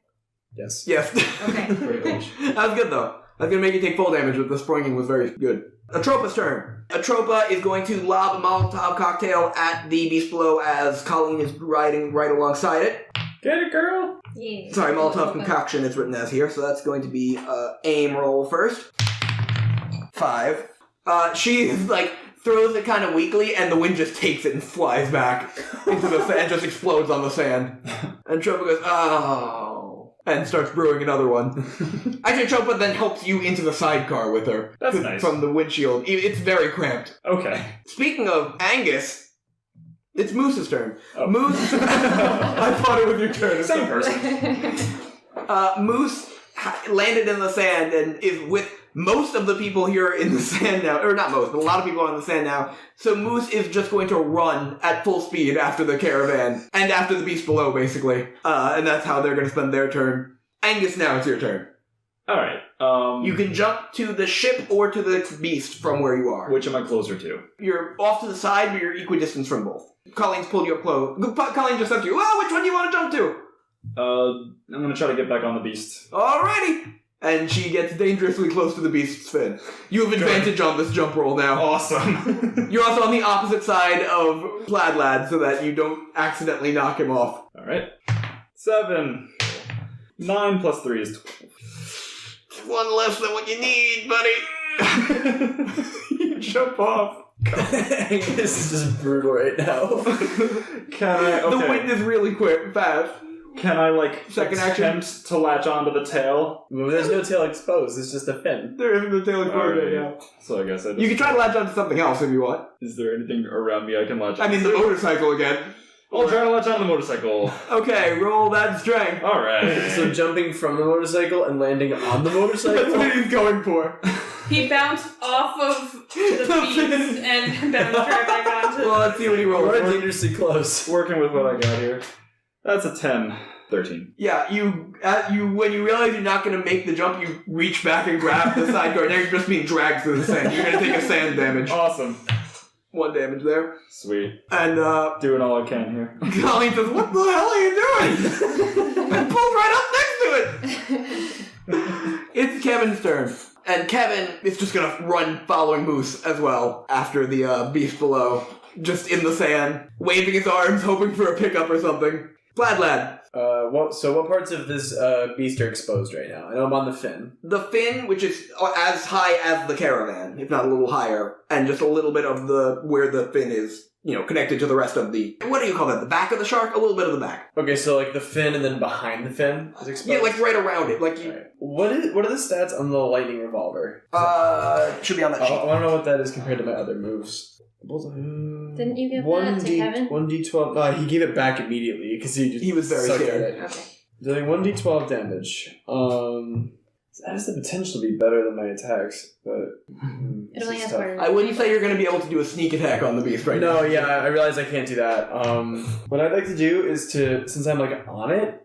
Yes. Yes. Okay. That was good, though. That's going to make you take full damage, but the springing was very good. Atropa's turn. Atropa is going to lob a Molotov cocktail at the Beast Below as Colleen is riding right alongside it. Get it, girl! Yeah. Sorry, Molotov concoction is written as here, so that's going to be aim roll first. 5. She throws it kind of weakly, and the wind just takes it and flies back into the sand, just explodes on the sand. And Tropa goes, oh, and starts brewing another one. Actually, Tropa then helps you into the sidecar with her. That's nice. From the windshield. It's very cramped. Okay. Speaking of Angus, it's Moose's turn. Oh. Moose, I thought it was your turn. Same person. Moose landed in the sand and is with most of the people here in the sand now, or not most, but a lot of people are on the sand now. So Moose is just going to run at full speed after the caravan and after the Beast Below, basically. And that's how they're going to spend their turn. Angus, now it's your turn. Alright. You can jump to the ship or to the beast from where you are. Which am I closer to? You're off to the side, but you're equidistant from both. Colleen's pulled you up close. Colleen just said to you, well, which one do you want to jump to? I'm gonna try to get back on the beast. Alrighty! And she gets dangerously close to the beast's fin. You have advantage on this jump roll now. Awesome. You're also on the opposite side of Plaid-Lad so that you don't accidentally knock him off. Alright. 7. 9 plus 3 is 12. One less than what you need, buddy. You jump off. This is just brutal right now. Can I... Okay. The wind is really fast. Can I, like, Second attempt action? to latch onto the tail? Well, there's no tail exposed, it's just a fin. There isn't a tail exposed right now. So I guess I just... You can try to latch onto something else if you want. Is there anything around me I can latch I mean, the motorcycle again. I'll try to latch on the motorcycle. Okay, roll that strength. Alright. So jumping from the motorcycle and landing on the motorcycle? That's what he's going for. He bounced off of the beast and bounced right back onto Well, let's see what he rolls. We're dangerously close. Working with what I got here. That's a 10. 13. Yeah, you when you realize you're not going to make the jump, you reach back and grab the sidecar. Now you're just being dragged through the sand. You're going to take a sand damage. Awesome. 1 damage there. Sweet. And doing all I can here. Colleen says, what the hell are you doing? I pulled right up next to it. It's Kevin's turn. And Kevin is just going to run following Moose as well after the beast below. Just in the sand, waving his arms, hoping for a pickup or something. Plaid-Lad. What parts of this beast are exposed right now? I know I'm on the fin. The fin, which is as high as the caravan, if not a little higher, and just a little bit of where the fin is, connected to the rest of the... What do you call that? The back of the shark? A little bit of the back. Okay, so like the fin and then behind the fin is exposed? Yeah, like right around it. Like you... Right. What are the stats on the lightning revolver? Should be on that sheet. I want to know what that is compared to my other moves. Didn't you give that to Kevin? 1d12. He gave it back immediately because he was very sucked scared. at it. Okay. Doing 1d12 damage. That has the potential to be better than my attacks, but It only has tough. part. I wouldn't say you're going to be able to do a sneak attack on the beast right now. No, yeah, I realize I can't do that. What I'd like to do is since I'm like on it,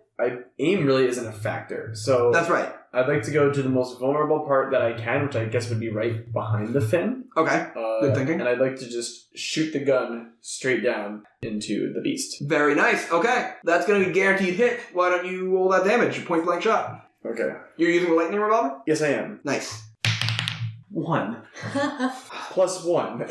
aim really isn't a factor. So That's right. I'd like to go to the most vulnerable part that I can, which I guess would be right behind the fin. Okay. Good thinking. And I'd like to just shoot the gun straight down into the beast. Very nice. Okay. That's going to be guaranteed hit. Why don't you roll that damage? Point blank shot. Okay. You're using a lightning revolver? Yes, I am. Nice. 1. Plus 1.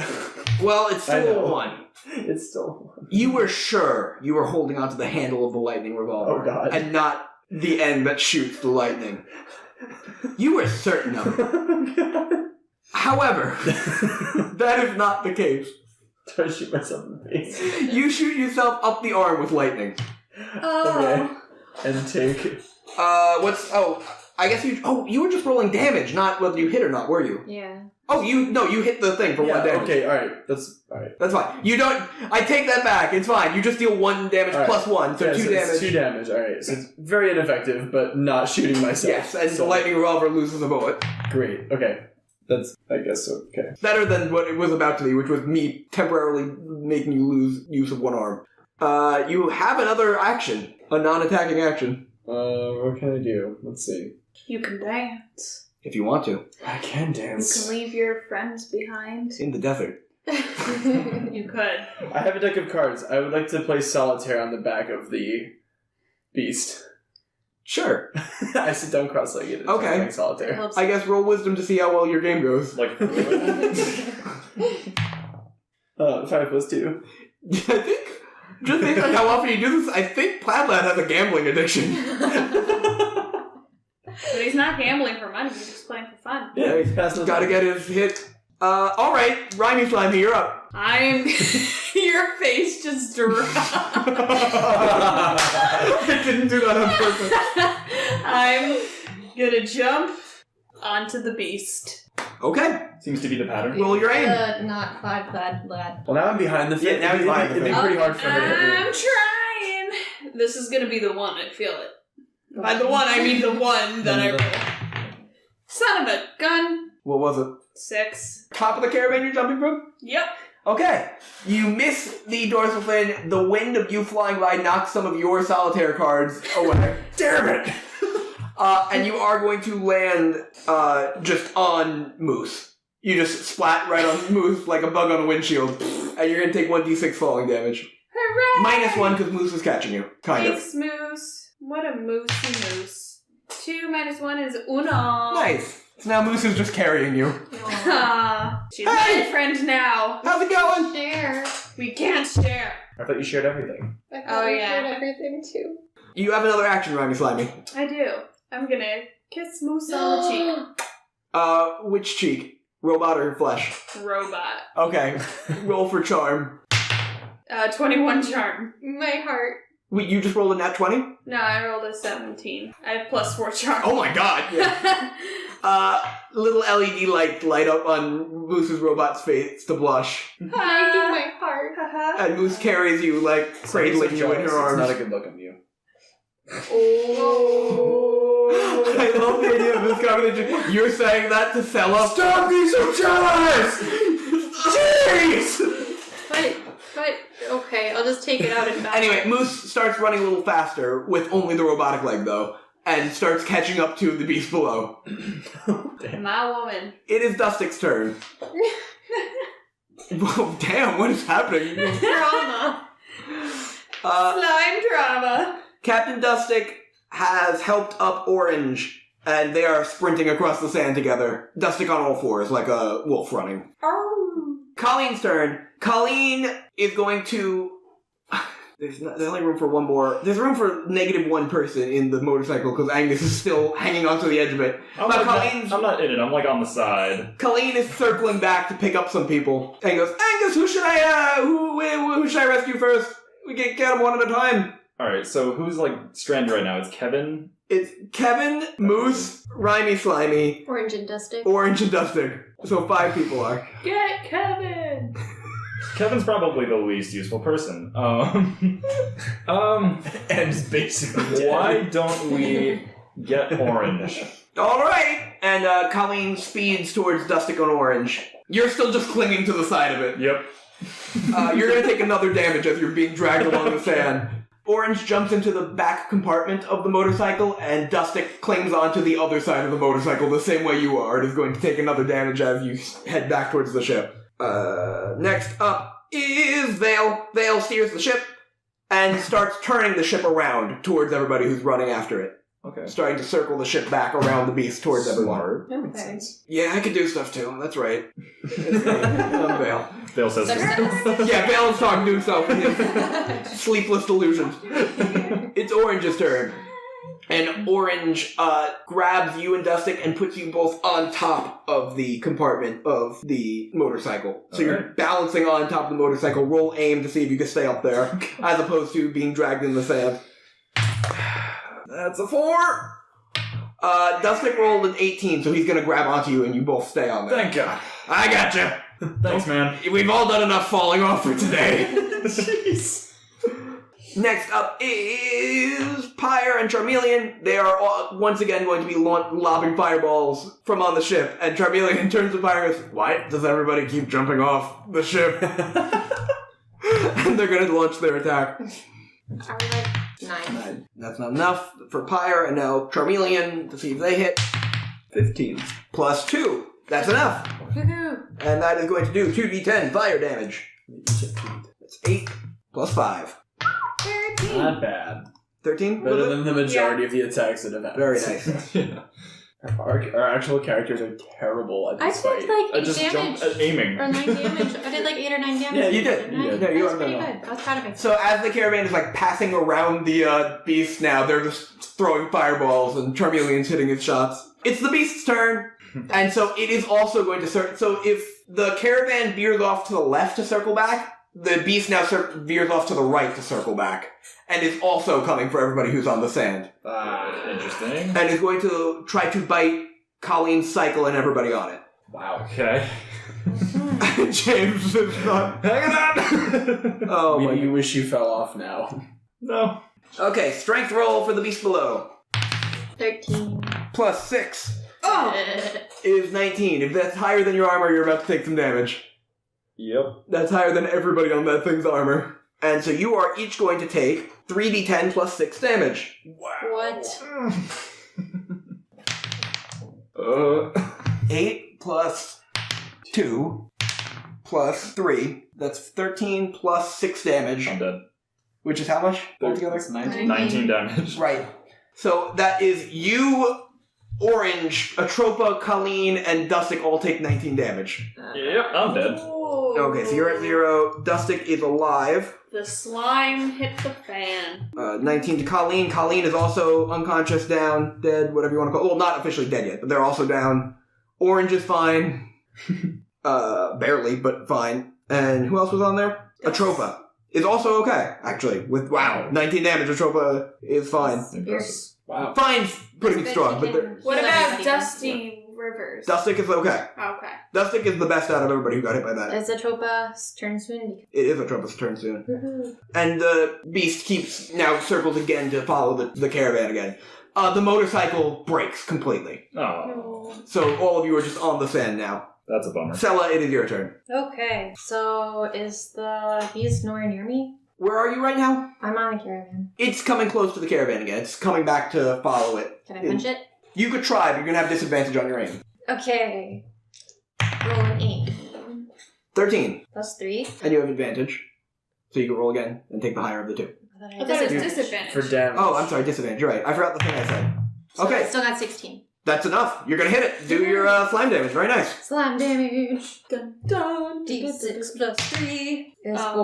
Well, it's I still know. a 1. It's still 1. You were sure you were holding onto the handle of the lightning revolver. Oh, God. And not the end that shoots the lightning. You were certain of it. Oh, God. However, that is not the case. Try to shoot myself in the face. You shoot yourself up the arm with lightning. Okay. And take... I guess you were just rolling damage, not whether you hit or not, were you? Yeah. Oh, you hit the thing for 1 damage. Okay, alright. That's alright. That's fine. I take that back. It's fine. You just deal 1 damage All right. plus 1, so Yeah, 2 so damage. It's 2 damage, alright. So it's very ineffective, but not shooting myself. Yes, and so, the lightning revolver loses a bullet. Great, okay. That's, I guess, okay. Better than what it was about to be, which was me temporarily making you lose use of 1 arm. You have another action. A non-attacking action. What can I do? Let's see. You can dance. If you want to. I can You dance. can leave your friends behind. In the desert. You could. I have a deck of cards. I would like to play solitaire on the back of the beast. Sure. I sit down cross-legged and Okay. start playing solitaire. Helps. I guess roll wisdom to see how well your game goes. Like, 5 plus 2. I think, just based on how often you do this, I think Plaid-Lad has a gambling addiction. But he's not gambling for money, he's just playing for fun. Yeah, he's passing. Gotta get his hit. Alright, Rhymey Slimey, you're up. I'm... Your face just dropped. I didn't do that on purpose. I'm gonna jump onto the beast. Okay, seems to be the pattern. roll your aim. Not Plaid-Lad. Well, now I'm behind the fin. Yeah, now he's behind the It'd be fin. pretty hard for her to hit me. I'm trying. This is gonna be the one, I feel it. By the one, I mean the one that I roll. Son of a gun. What was it? 6. Top of the caravan you're jumping from? Yep. Okay. You miss the dorsal fin. The wind of you flying by knocks some of your solitaire cards away. Damn it! And you are going to land just on Moose. You just splat right on Moose like a bug on a windshield, and you're going to take 1d6 falling damage. Hooray! -1 because Moose is catching you, kind of. Thanks, Moose. What a moosey moose. 2 minus 1 is uno. Nice. So now Moose is just carrying you. She's Hey! my friend now. How's it going? Share. We can't share. I thought you shared everything. I Oh, thought yeah. I shared everything too. You have another action, Rhymey Slimey. I do. I'm gonna kiss Moose on the cheek. Which cheek? Robot or flesh? Robot. Okay. Roll for charm. 21 charm. My heart. Wait, you just rolled a nat 20? No, I rolled a 17. I have +4 charm. Oh my god! Little LED lights light up on Moose's robot's face to blush. I do my heart. And Moose carries you, like, cradling you in her arms. It's not a good look on you. Oh. I love the idea of this conversation. You're saying that to Selah? Stop being so jealous! Jeez! But, okay, I'll just take it out and back. Anyway, Moose starts running a little faster, with only the robotic leg, though, and starts catching up to the beast below. My woman. It is Dustik's turn. Whoa, damn, what is happening? Drama. Slime drama. Captain Dustik has helped up Orange, and they are sprinting across the sand together. Dustik on all fours, like a wolf running. Oh. Colleen's turn. Colleen is going to... There's only room for one more. There's room for -1 person in the motorcycle, because Angus is still hanging onto the edge of it. I'm not in it. I'm like on the side. Colleen is circling back to pick up some people. And goes, Angus, who should I rescue first? We can get them one at a time. Alright, so who's like stranded right now? It's Kevin? It's Kevin, Moose, Rhymey Slimey, Orange and Dusty. Orange, and Dustik. So 5 people are. Get Kevin. Kevin's probably the least useful person. And it's basically Why don't we get Orange? Alright! And Colleen speeds towards Dustik on Orange. You're still just clinging to the side of it. Yep. You're gonna take another damage as you're being dragged along the sand. Orange jumps into the back compartment of the motorcycle, and Dustik clings onto the other side of the motorcycle the same way you are. It is going to take another damage as you head back towards the ship. Next up is Vale. Vale steers the ship and starts turning the ship around towards everybody who's running after it. Okay. Starting to circle the ship back around the beast towards everyone. Okay. Yeah, I could do stuff too. That's right. It's me. I'm Vale. Dale says Yeah, Vale is talking to himself in his sleepless delusions. It's Orange's turn. And Orange grabs you and Dustik and puts you both on top of the compartment of the motorcycle. So you're balancing on top of the motorcycle. Roll aim to see if you can stay up there, as opposed to being dragged in the sand. That's a 4! Dustik rolled an 18, so he's gonna grab onto you and you both stay on there. Thank God. I gotcha! Thanks, man. We've all done enough falling off for today. Jeez. Next up is Pyre and Charmeleon. They are all, once again going to be lobbing fireballs from on the ship. And Charmeleon turns to Pyre and goes, why does everybody keep jumping off the ship? And they're going to launch their attack. I was like 9. That's not enough for Pyre. And now Charmeleon to see if they hit. 15. Plus 2. That's enough. Woohoo! And that is going to do 2d10 fire damage. That's 8 plus 5. 13. Not bad. 13? Better than the majority of the attacks that have happened. Very nice. Yeah. Our actual characters are terrible at I this fight. did like 8 just damage. jumped aiming. Or 9 damage. I did like 8 or 9 damage. Yeah, you did. Didn't I? You did. No, you That was are pretty no. good. I was proud of myself. So as the caravan is like passing around the beast now, they're just throwing fireballs and Charmeleon's hitting his shots. It's the beast's turn, and so it is also going to circle. So if the caravan veers off to the left to circle back, the beast now veers off to the right to circle back, and is also coming for everybody who's on the sand. Interesting. And is going to try to bite Colleen's cycle and everybody on it. Wow. Okay. James is not hanging on. Oh my Maybe you wish you fell off now. No. Okay, strength roll for the beast below. 13. Plus 6 Oh! is 19. If that's higher than your armor, you're about to take some damage. Yep. That's higher than everybody on that thing's armor. And so you are each going to take 3d10 plus 6 damage. Wow. What? 8 plus 2 plus 3. That's 13 plus 6 damage. I'm dead. Which is how much altogether? That's 19. 19 damage. Right. So that is you, Orange, Atropa, Colleen, and Dustic all take 19 damage. Yep, I'm dead. Okay, so you're at 0. Dustic is alive. The slime hit the fan. 19 to Colleen. Colleen is also unconscious, down, dead, whatever you want to call it. Well, not officially dead yet, but they're also down. Orange is fine. Barely, but fine. And who else was on there? Atropa is also okay, actually. With, 19 damage. Atropa is fine. Impressive. Wow. Fine's pretty strong, but What about Dusty Rivers? Dustic is okay. Okay. Dustic is the best out of everybody who got hit by that. Is Atropa's turn soon? It is Atropa's turn soon. And the beast keeps now circles again to follow the caravan again. The motorcycle breaks completely. Oh, So all of you are just on the sand now. that's a bummer. Selah, it is your turn. Okay, so is the beast nowhere near me? Where are you right now? I'm on the caravan. It's coming close to the caravan again. It's coming back to follow it. Can I punch it? You could try, but you're going to have disadvantage on your aim. Okay. Roll an 8. 13. Plus 3. And you have advantage. So you can roll again and take the higher of the two. I thought it was disadvantage. For damage. Oh, I'm sorry, disadvantage. You're right. I forgot the thing I said. So Okay. I still got 16. That's enough. You're going to hit it. Do your slime damage. Very nice. Slime damage. Dun, dun, D6 plus 3 is Oh.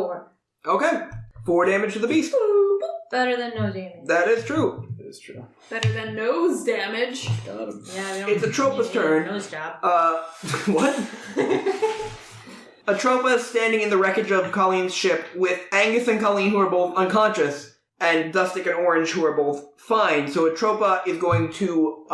4. Okay. 4 damage to the beast. Better than no damage. That is true. It is true. Better than nose damage. Got him. Yeah, we don't It's Atropa's turn. Nose job. What? Atropa is standing in the wreckage of Colleen's ship with Angus and Colleen, who are both unconscious, and Dustic and Orange, who are both fine. So Atropa is going to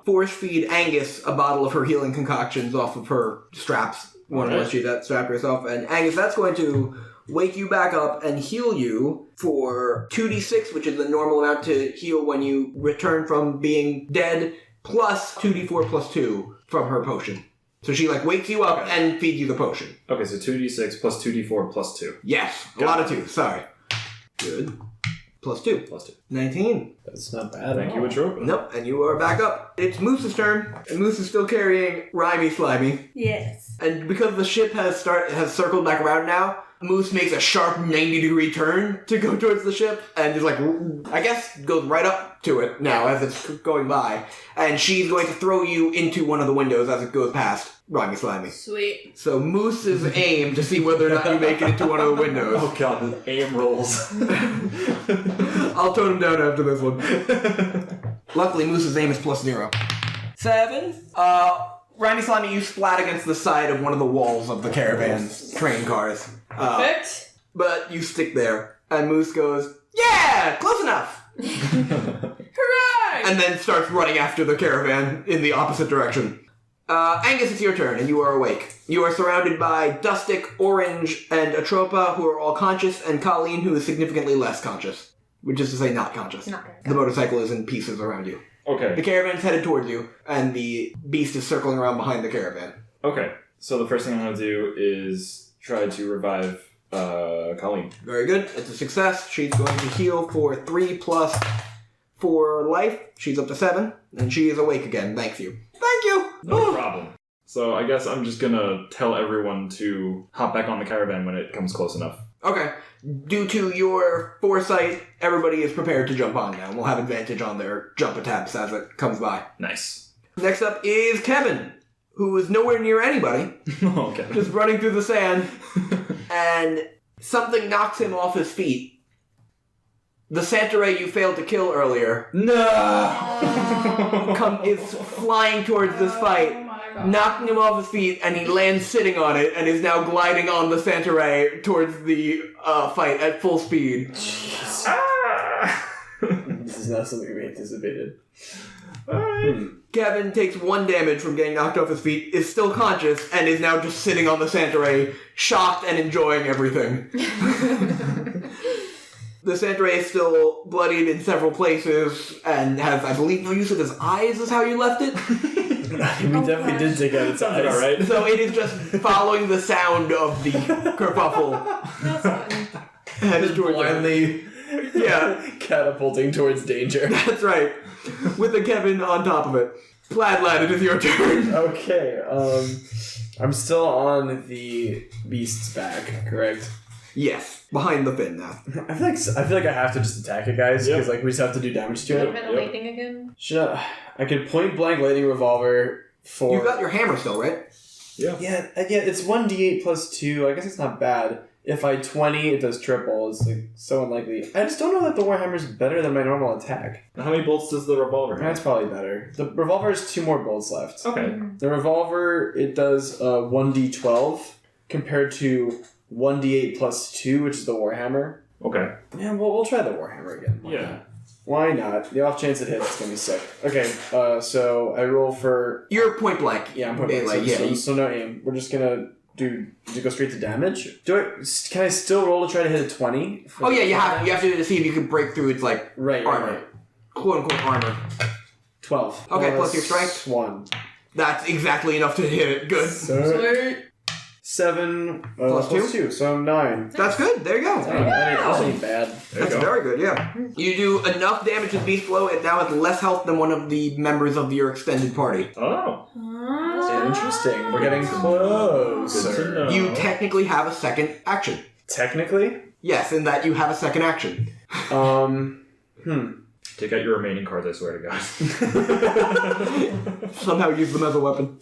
force feed Angus a bottle of her healing concoctions off of her straps. Once she's strapped herself. And Angus, that's going to wake you back up and heal you for 2d6, which is the normal amount to heal when you return from being dead, plus 2d4 plus 2 from her potion. So she, wakes you up and feeds you the potion. Okay, so 2d6 plus 2d4 plus 2. Yes, a lot of 2, sorry. Good. Plus 2. Plus 2. 19. That's not bad. Thank you, Atropa. Nope, and you are back up. It's Moose's turn, and Moose is still carrying Rhymey Slimey. Yes. And because the ship has circled back around now, Moose makes a sharp 90-degree turn to go towards the ship, and is I guess goes right up to it now as it's going by. And she's going to throw you into one of the windows as it goes past Rhymey Slimey. Sweet. So Moose's aim to see whether or not you make it into one of the windows. Oh god, the aim rolls. I'll tone him down after this one. Luckily, Moose's aim is plus 0. 7. Rhymey Slimey, you splat against the side of one of the walls of the caravan's train cars. Perfect. But you stick there. And Moose goes, yeah, close enough! Hooray! And then starts running after the caravan in the opposite direction. Angus, it's your turn, and you are awake. You are surrounded by Dustic, Orange, and Atropa, who are all conscious, and Colleen, who is significantly less conscious. Which is to say not conscious. Not very The motorcycle is in pieces around you. The Okay. caravan's headed towards you, and the beast is circling around behind the caravan. Okay. So the first thing I'm going to do is try to revive Colleen. Very good. It's a success. She's going to heal for 3 plus 4 life. She's up to 7, and she is awake again. Thank you. Thank you! No problem. So I guess I'm just going to tell everyone to hop back on the caravan when it comes close enough. Okay. Due to your foresight, everybody is prepared to jump on now. We'll have advantage on their jump attempts as it comes by. Nice. Next up is Kevin, who is nowhere near anybody, Okay. just running through the sand, and something knocks him off his feet. The Santa Ray you failed to kill earlier No! is flying towards this fight, knocking him off his feet, and he lands sitting on it and is now gliding on the Santa Ray towards the fight at full speed. This is not something we anticipated. Kevin takes 1 damage from getting knocked off his feet, is still conscious, and is now just sitting on the Santa Ray, shocked and enjoying everything. The Santa Ray is still bloodied in several places, and has, I believe, no use of his eyes is how you left it. We definitely did take out its Sounds eyes. alright. So it is just following the sound of the kerfuffle. Headed Just towards blindly Yeah, catapulting towards danger. that's right. With the Kevin on top of it. Plaid Lad, it is your turn. Okay, I'm still on the beast's back, correct? Yes, behind the fin now. I feel like I have to just attack it, guys, because Yep. like we just have to do damage to Do you it. have the lightning again? Should I could point blank lightning revolver for. You've got your hammer still, right? Yeah. Yeah, it's 1d8 plus 2. I guess it's not bad. If I 20, it does triple. It's like so unlikely. I just don't know that the Warhammer's better than my normal attack. How many bolts does the revolver have? That's probably better. The revolver has 2 more bolts left. Okay. The revolver, it does 1d12 compared to 1d8 plus 2, which is the Warhammer. Okay. Yeah, we'll try the Warhammer again. Yeah. Why not? The off chance it hits, it's gonna be sick. Okay, so I roll for. You're point blank. Yeah, I'm putting Melee, so no aim. We're just gonna do you go straight to damage? Can I still roll to try to hit a 20? Oh yeah, you have to see if you can break through its like Right. armor, quote unquote armor. 12. Okay, plus your strength? 1. That's exactly enough to hit it. Good. So, 7 Plus plus two? 2, so 9. That's good. There you go. That ain't bad. There you That's go. very good. Yeah. You do enough damage to Beast Blow. It now has less health than one of the members of your extended party. Oh. Interesting. We're getting Good to closer. know. You technically have a second action. Technically? Yes, in that you have a second action. Take out your remaining cards, I swear to God. Somehow use them as a weapon.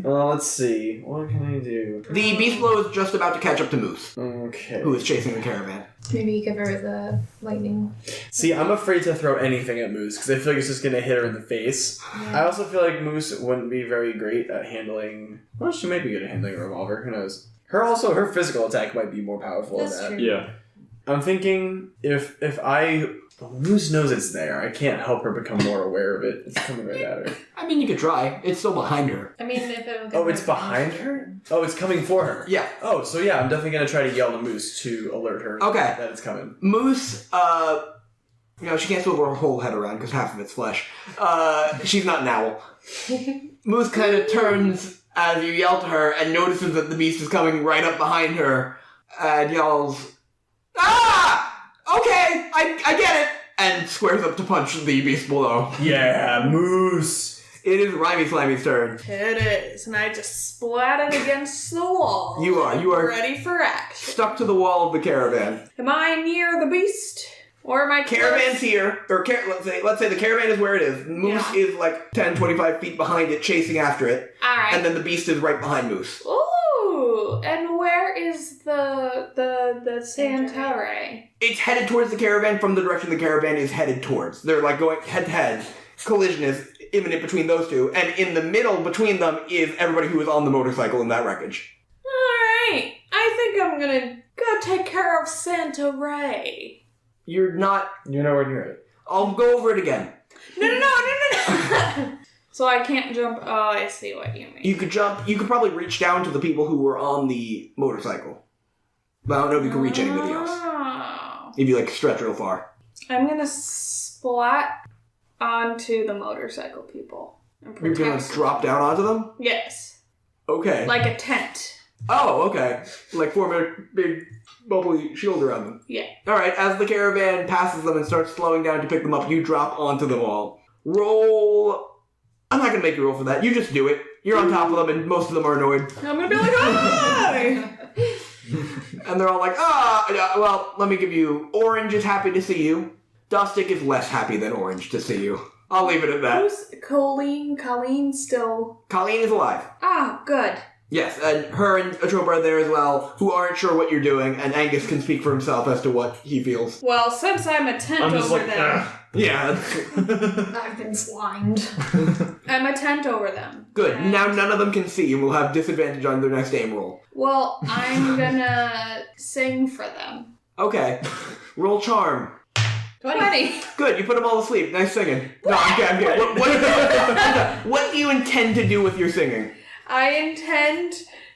Let's see. What can I do? The Beast Blow is just about to catch up to Moose, Okay. who is chasing the caravan. Maybe give her the lightning. See, I'm afraid to throw anything at Moose because I feel like it's just going to hit her in the face. I also feel like Moose wouldn't be very great at handling. Well, she might be good at handling a revolver. Who knows? Her physical attack might be more powerful That's than that. true. Yeah. I'm thinking if Moose knows it's there, I can't help her become more aware of it. It's coming right at her. I mean, you could try. It's still behind her. I mean, if it Oh, it's behind her? Oh, it's coming for her. Yeah. Oh, so yeah, I'm definitely going to try to yell to Moose to alert her Okay. that it's coming. Moose, she can't swivel her whole head around because half of it's flesh. She's not an owl. Moose kind of turns as you yell to her and notices that the beast is coming right up behind her and yells, "Ah! Okay, I get it!" and squares up to punch the beast below. Yeah, Moose! It is Rhymey Slimey's turn. It is, and I just splat it against the wall. You are ready for action. stuck to the wall of the caravan. Am I near the beast? Or am I Caravan's here, or let's say the caravan is where it is. Moose is like 10, 25 feet behind it, chasing after it. Alright. And then the beast is right behind Moose. Ooh, and where is the Centauri? It's headed towards the caravan from the direction the caravan is headed towards. They're like going head to head. Collision is imminent between those two, and in the middle between them is everybody who is on the motorcycle in that wreckage. Alright, I think I'm gonna go take care of Centauri. You're nowhere near it. I'll go over it again. No. So I can't jump. Oh, I see what you mean. You could jump. You could probably reach down to the people who were on the motorcycle. But I don't know if you can reach anybody else. Oh. If you like stretch real far. I'm gonna splat onto the motorcycle people. And You're gonna protect- drop down onto them? Yes. Okay. Like a tent. Oh, okay. Like form a big bubbly shield around them. Yeah. Alright, as the caravan passes them and starts slowing down to pick them up, you drop onto them all. Roll... I'm not gonna make you roll for that. You just do it. You're on top of them and most of them are annoyed. I'm gonna be like, hi! And they're all like, well, let me give you... Orange is happy to see you. Dustic is less happy than Orange to see you. I'll leave it at that. Who's Colleen? Colleen still... Colleen is alive. Ah, good. Yes, and her and Atropa are there as well, who aren't sure what you're doing, and Angus can speak for himself as to what he feels. Well, since I'm a tent I'm just over like, them... Yeah, I've been slimed. I'm a tent over them. good. And- Now none of them can see and will have disadvantage on their next aim roll. Well, I'm gonna sing for them. Okay. Roll charm. 20. Good, you put them all to sleep. Nice singing. No, I'm kidding. What do you intend to do with your singing? I intend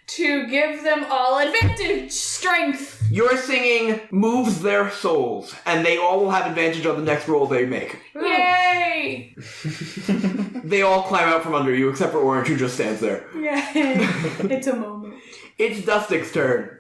to give them all advantage strength. Your singing moves their souls, and they all will have advantage on the next roll they make. Yay! They all climb out from under you, except for Orange, who just stands there. Yay! It's a moment. It's Dustic's turn.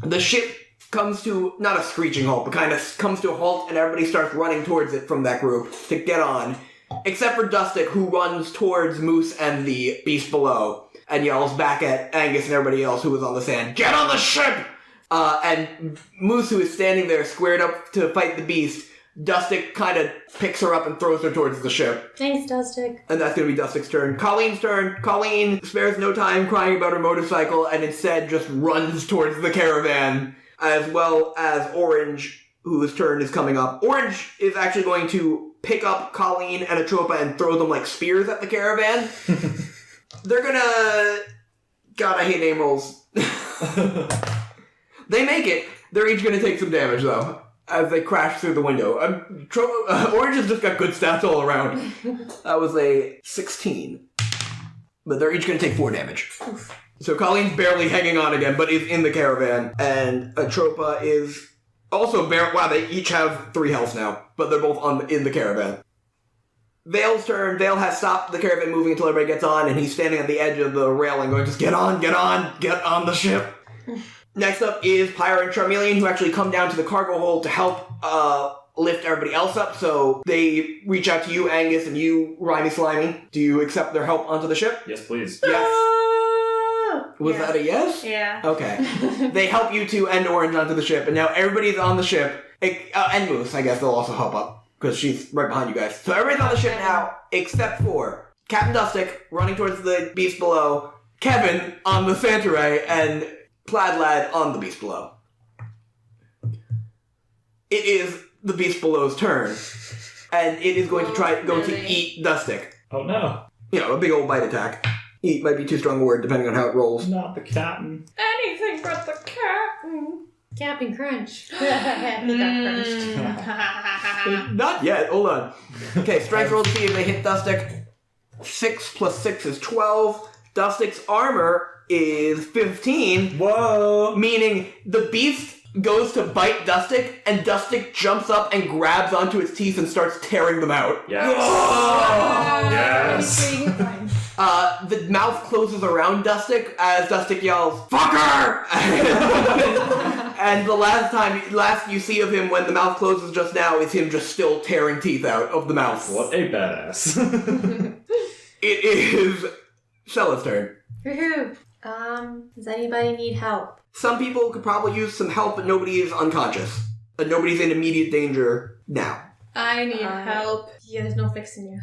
The ship comes to, not a screeching halt, but kind of comes to a halt, and everybody starts running towards it from that group to get on. Except for Dustic, who runs towards Moose and the beast below and yells back at Angus and everybody else who was on the sand, "Get on the ship!" And Moose, who is standing there squared up to fight the beast, Dustic kind of picks her up and throws her towards the ship. Thanks, Dustic. And that's going to be Dustic's turn. Colleen's turn. Colleen spares no time crying about her motorcycle and instead just runs towards the caravan, as well as Orange, whose turn is coming up. Orange is actually going to pick up Colleen and Atropa and throw them like spears at the caravan. They're gonna... God, I hate name rolls. They make it. They're each gonna take some damage, though, as they crash through the window. Orange has just got good stats all around. That was a 16. But they're each gonna take 4 damage. Oof. So Colleen's barely hanging on again, but is in the caravan. And Atropa is also wow, they each have 3 health now, but they're both in the caravan. Vale's turn. Vale has stopped the caravan moving until everybody gets on, and he's standing at the edge of the railing going, just get on the ship. Next up is Pyre and Charmeleon, who actually come down to the cargo hold to help lift everybody else up. So they reach out to you, Angus, and you, Rhymey Slimey. Do you accept their help onto the ship? Yes, please. Yes. Was that a yes? Yeah. Okay. They help you two and Orange onto the ship, and now everybody's on the ship. And Moose, I guess they'll also help up, because she's right behind you guys. So everybody's on the ship now, except for Captain Dustic running towards the beast below, Kevin on the Santa Ray, and Plaid Lad on the beast below. It is the beast below's turn, and it is going to eat Dustic. Oh no. You know, a big old bite attack. Eat might be too strong a word, depending on how it rolls. Not the captain. Anything but the captain. Captain Crunch. He got crunched. Not yet, hold on. Okay, strength roll to see if they hit Dustic. 6 plus 6 is 12. Dustic's armor is 15. Whoa! Meaning the beast goes to bite Dustic, and Dustic jumps up and grabs onto its teeth and starts tearing them out. Yes. Oh! Yes. The mouth closes around Dustic as Dustic yells, "Fucker!" And the last you see of him when the mouth closes just now is him just still tearing teeth out of the mouth. What a badass. It is Selah's turn. Woohoo! Does anybody need help? Some people could probably use some help, but nobody is unconscious. And nobody's in immediate danger now. I need help. Yeah, there's no fixing you.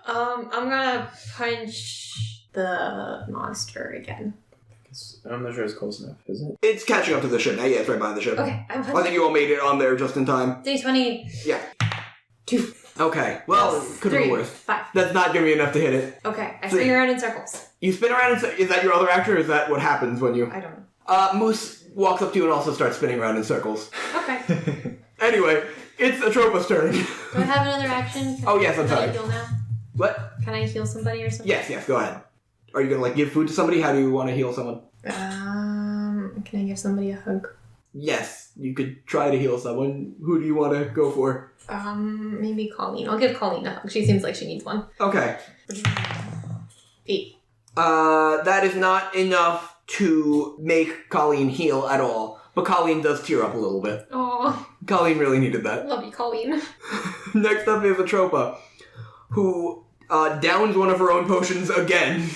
I'm gonna punch the monster again. I'm not sure it's close enough, is it? It's catching up to the ship now. Yeah, it's right behind the ship. Okay, I'm I punching. think you all made it on there just in time. D20. Yeah. 2. Okay. Well, it could have been 3. worse. 5. That's not gonna be enough to hit it. Okay, I So- spin around in circles. You spin around and is that your other action, or is that what happens when you... I don't know. Moose walks up to you and also starts spinning around in circles. Okay. Anyway, it's Atropa's turn. Do I have another action? Oh, yes, I'm Can sorry. I heal now? What? Can I heal somebody or something? Yes, go ahead. Are you gonna, give food to somebody? How do you want to heal someone? Can I give somebody a hug? Yes, you could try to heal someone. Who do you want to go for? Maybe Colleen. I'll give Colleen a hug. She seems like she needs one. Okay. 8. That is not enough to make Colleen heal at all. But Colleen does tear up a little bit. Oh, Colleen really needed that. love you, Colleen. Next up is Atropa, who downs one of her own potions again.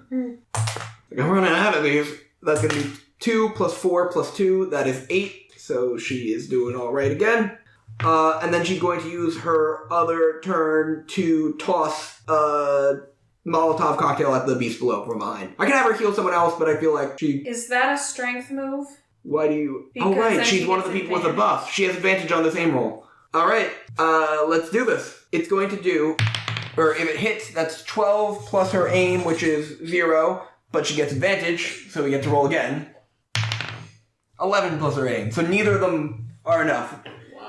I'm running out of these. That's going to be 2 plus 4 plus 2. That is 8. So she is doing all right again. And then she's going to use her other turn to toss a Molotov cocktail at the beast below from behind. I can have her heal someone else, but I feel like she... Is that a strength move? Why do you... Because oh, right. then She's she one of the gets people with a advantage. buff. She has advantage on this aim roll. All right. Let's do this. It's going to do... Or if it hits, that's 12 plus her aim, which is 0. But she gets advantage, so we get to roll again. 11 plus her aim. So neither of them are enough.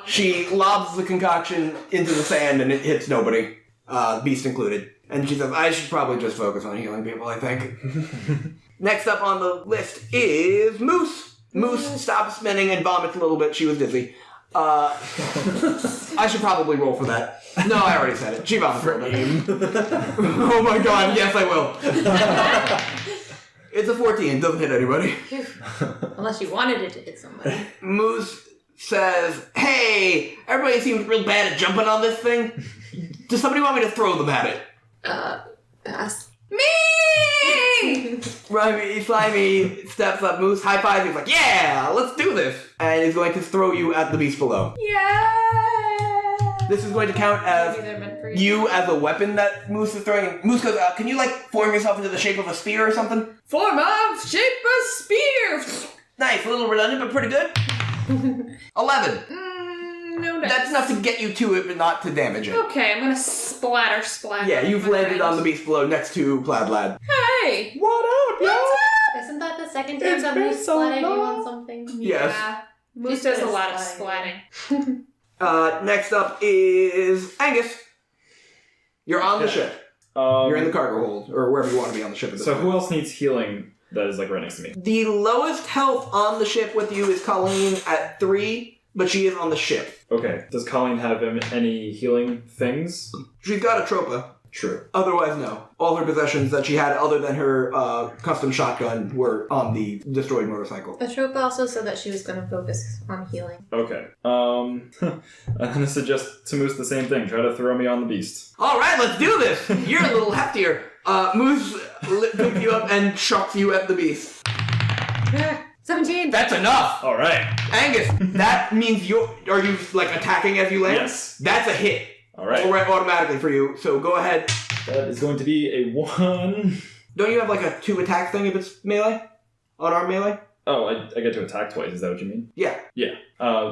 She lobs the concoction into the sand and it hits nobody. Beast included. And she says, I should probably just focus on healing people, I think. Next up on the list is Moose. Moose stops spinning and vomits a little bit. She was dizzy. I should probably roll for that. No, I already said it. She vomits a little bit. Oh my god, yes I will. It's a 14. Doesn't hit anybody. Unless you wanted it to hit somebody. Moose says, "Hey, everybody seems real bad at jumping on this thing. Does somebody want me to throw them at it?" Pass. Me! Rhymey, Slimey steps up, Moose high fives. He's like, "Yeah, let's do this," and is going to throw you at the beast below. Yeah! This is going to count as Maybe they're meant for you as a weapon that Moose is throwing. Moose goes, "Can you form yourself into the shape of a spear or something?" Form of shape a spear! Nice, a little redundant, but pretty good. 11. No dice. That's enough to get you to it, but not to damage it. Okay, I'm gonna splatter. Yeah, you've landed on the beast below next to Plaid-Lad. Hey! What up, yo? Isn't that the second time It's that been Moose so splatted you long. on something? Yes. Yeah. Moose Just does a been lot of splatting. splatting. Next up is Angus. You're on the ship. You're in the cargo hold, or wherever you want to be on the ship at this So point. who else needs healing that is right next to me? The lowest health on the ship with you is Colleen at 3, but she is on the ship. Okay. Does Colleen have any healing things? She's got a tropa. True. Otherwise, no. All her possessions that she had, other than her custom shotgun, were on the destroyed motorcycle. The trope also said that she was going to focus on healing. Okay. I'm gonna suggest to Moose the same thing. Try to throw me on the beast. All right, let's do this. You're a little heftier. Moose picks you up and chucks you at the beast. 17! That's enough. All right. Angus, that means are you attacking as you land? Yes. That's a hit. All right. Automatically for you. So go ahead. That is going to be a 1. Don't you have a 2 attack thing if it's melee? Unarmed melee? Oh, I get to attack twice. Is that what you mean? Yeah. Yeah.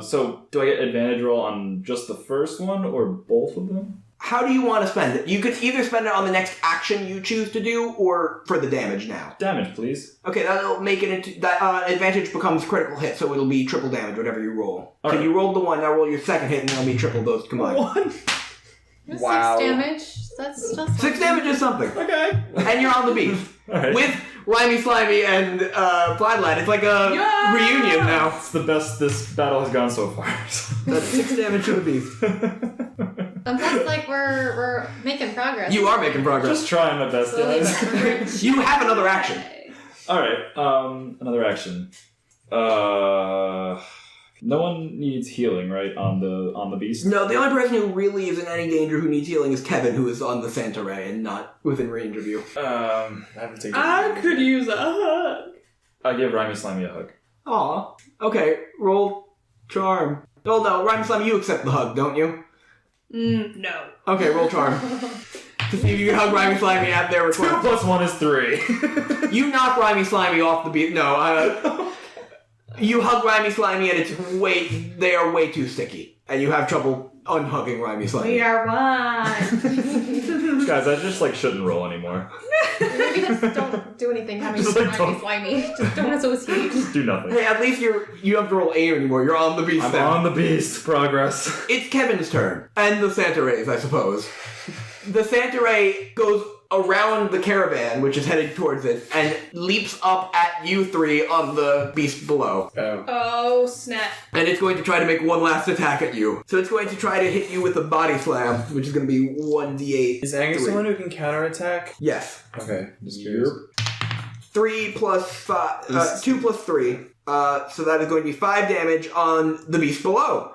So do I get advantage roll on just the first one or both of them? How do you want to spend it? You could either spend it on the next action you choose to do, or for the damage now. Damage, please. Okay, that'll make it into that advantage becomes critical hit, so it'll be triple damage whatever you roll. All So right. you rolled the 1, now roll your second hit, and it'll be triple those combined. 1. Wow. 6 damage. That's just 6 damage is something, Okay. and you're on the beast All right. with Rhymey, Slimey, and Plaid-Lad. It's like a Yeah! reunion now. It's the best this battle has gone so far. That's 6 damage to the beast. And plus, we're making progress. You are making progress. Just trying my best, Slowly guys. but surely. You have another action. All right. Another action. No one needs healing, right? On the beast. No, the only person who really is in any danger who needs healing is Kevin, who is on the Santa Ray and not within range of you. I haven't taken. I could use a hug. I give Rhymey Slimey a hug. Aw. Okay, roll charm. Oh no, Rhymey Slime, you accept the hug, don't you? No. Okay, roll charm. To see if you can hug Rhymey Slimy at their 2 request. plus 1 is 3. You knock Rhymey Slimy off the beat. No, you hug Rhymey Slimy and they are way too sticky. And you have trouble unhugging Rhymey Slimy. We are one. Guys, I just shouldn't roll anymore. Maybe just don't do anything having Just, slimy, slimy. Just don't associate. Just do nothing. Hey, at least you don't have to roll 8 anymore. You're on the beast I'm now. on the beast. Progress. It's Kevin's turn. And the Santa Rays, I suppose. The Santa Ray goes around the caravan, which is headed towards it, and leaps up at you 3 on the beast below. Oh. Oh, snap. And it's going to try to make one last attack at you. So it's going to try to hit you with a body slam, which is going to be 1d8. Is Angus the 3. one who can counterattack? Yes. Okay, just curious. 3 plus 5, 2 plus 3. So that is going to be 5 damage on the beast below.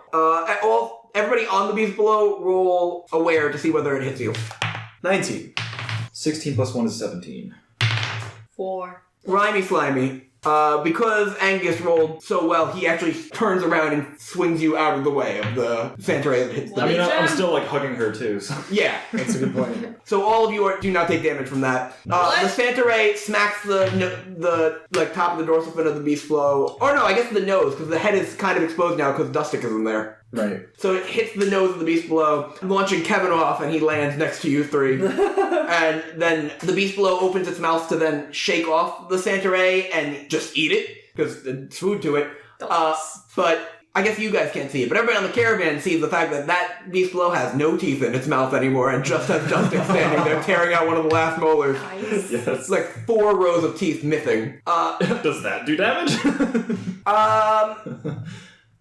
Everybody on the beast below, roll aware to see whether it hits you. 19. 16 plus 1 is 17. 4. Rhymey Slimy. Because Angus rolled so well, he actually turns around and swings you out of the way of the Santa Ray that hits the I mean, beast. I'm still hugging her too. So. Yeah. That's a good point. So all of you do not take damage from that. The Santa Ray smacks the top of the dorsal fin of the beast below. Or no, I guess the nose, because the head is kind of exposed now because Dustic isn't there. Right. So it hits the nose of the beast below, launching Kevin off, and he lands next to you 3. And then the beast below opens its mouth to then shake off the Santa Ray and just eat it, because it's food to it. But I guess you guys can't see it, but everybody on the caravan sees the fact that beast below has no teeth in its mouth anymore and just has Dustic standing there tearing out one of the last molars. Nice. Yes. It's like 4 rows of teeth missing. Does that do damage?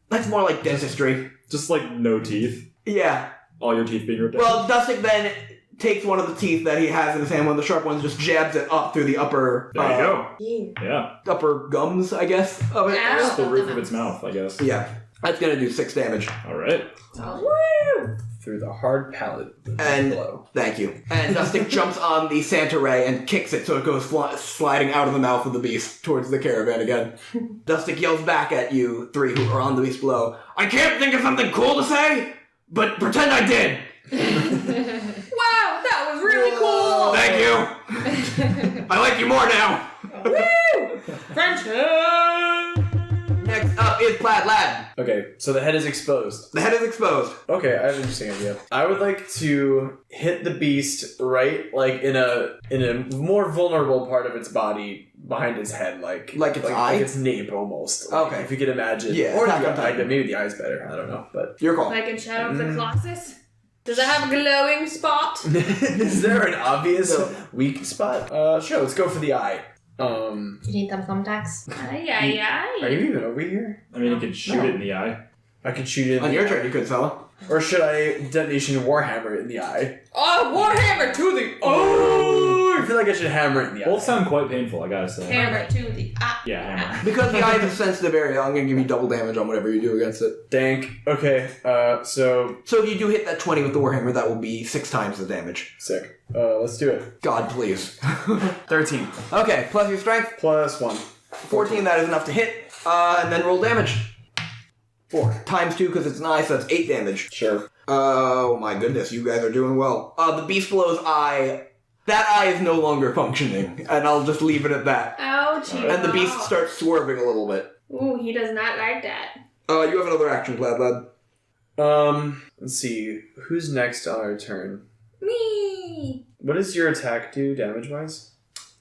That's more like dentistry. Just no teeth. Yeah. All your teeth being ripped out. Well, Dustic then takes one of the teeth that he has in his hand, one of the sharp ones, just jabs it up through the upper... There you go. Yeah. Yeah. Upper gums, I guess, of it. Ow. Just the roof of its mouth, I guess. Yeah. That's gonna do 6 damage. Alright. Woo! Through the hard palate. And blow. thank you. And Dustic jumps on the Santa Ray and kicks it so it goes sliding out of the mouth of the beast towards the caravan again. Dustic yells back at you 3 who are on the beast below. I can't think of something cool to say, but pretend I did. Wow, that was really cool! Thank you. I like you more now. Woo! Friendship! Next up is Plaid-Lad. Okay, so the head is exposed. The head is exposed. Okay, I have an interesting idea. I would like to hit the beast right, like in a more vulnerable part of its body, behind its head, like its eye? like its nape almost. Like, Okay. if you could imagine, Yeah, or Attack on the Titan. eye, maybe the eye's better. I don't know, but Your call. Like in Shadow of the Colossus? Does it have a glowing spot? is there an obvious weak spot? Sure, let's go for the eye. You need them thumbtacks? Are you even over here? I mean, you could shoot it in the eye. I could shoot it in On the your eye. turn, you could, Selah. Or should I detonation Warhammer in the eye? Oh, Warhammer to the I feel like I should hammer it in the eye. Both sound quite painful, I gotta say. hammer to the eye. Yeah, hammer. Because the eye is a sensitive area, I'm going to give you double damage on whatever you do against it. Dank. Okay, so So if you do hit that 20 with the Warhammer, that will be 6 times the damage. sick. Let's do it. God, please. 13 Okay, plus your strength. plus 1. 14, that is enough to hit. And then roll damage. 4. Times 2 because it's an eye, so that's 8 damage. Sure. Oh my goodness, you guys are doing well. The beast below's eye, that eye is no longer functioning, and I'll just leave it at that. Ouchie. And the beast starts swerving a little bit. Ooh, he does not like that. You have another action, Plaid-Lad. Let's see. Who's next on our turn? Me! What does your attack do, damage-wise?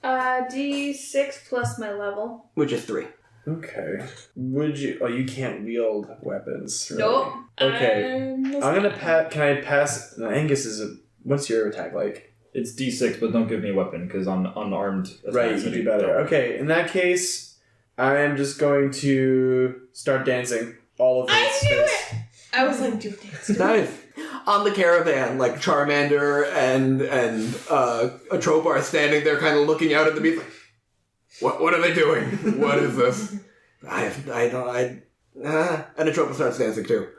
D6 plus my level. Which is 3. Okay. Would you... Oh, you can't wield weapons, really. Nope. Okay. I'm gonna Can I pass... No, Angus is a... What's your attack like? It's D6, but don't give me a weapon, because I'm unarmed. Right, you do better. Okay, in that case, I am just going to start dancing all of I this knew space. it! I was like, do this. Nice. On the caravan, like Charmander and Atropa are standing there kind of looking out at the beast like, what are they doing? What is this? And Atropa starts dancing too.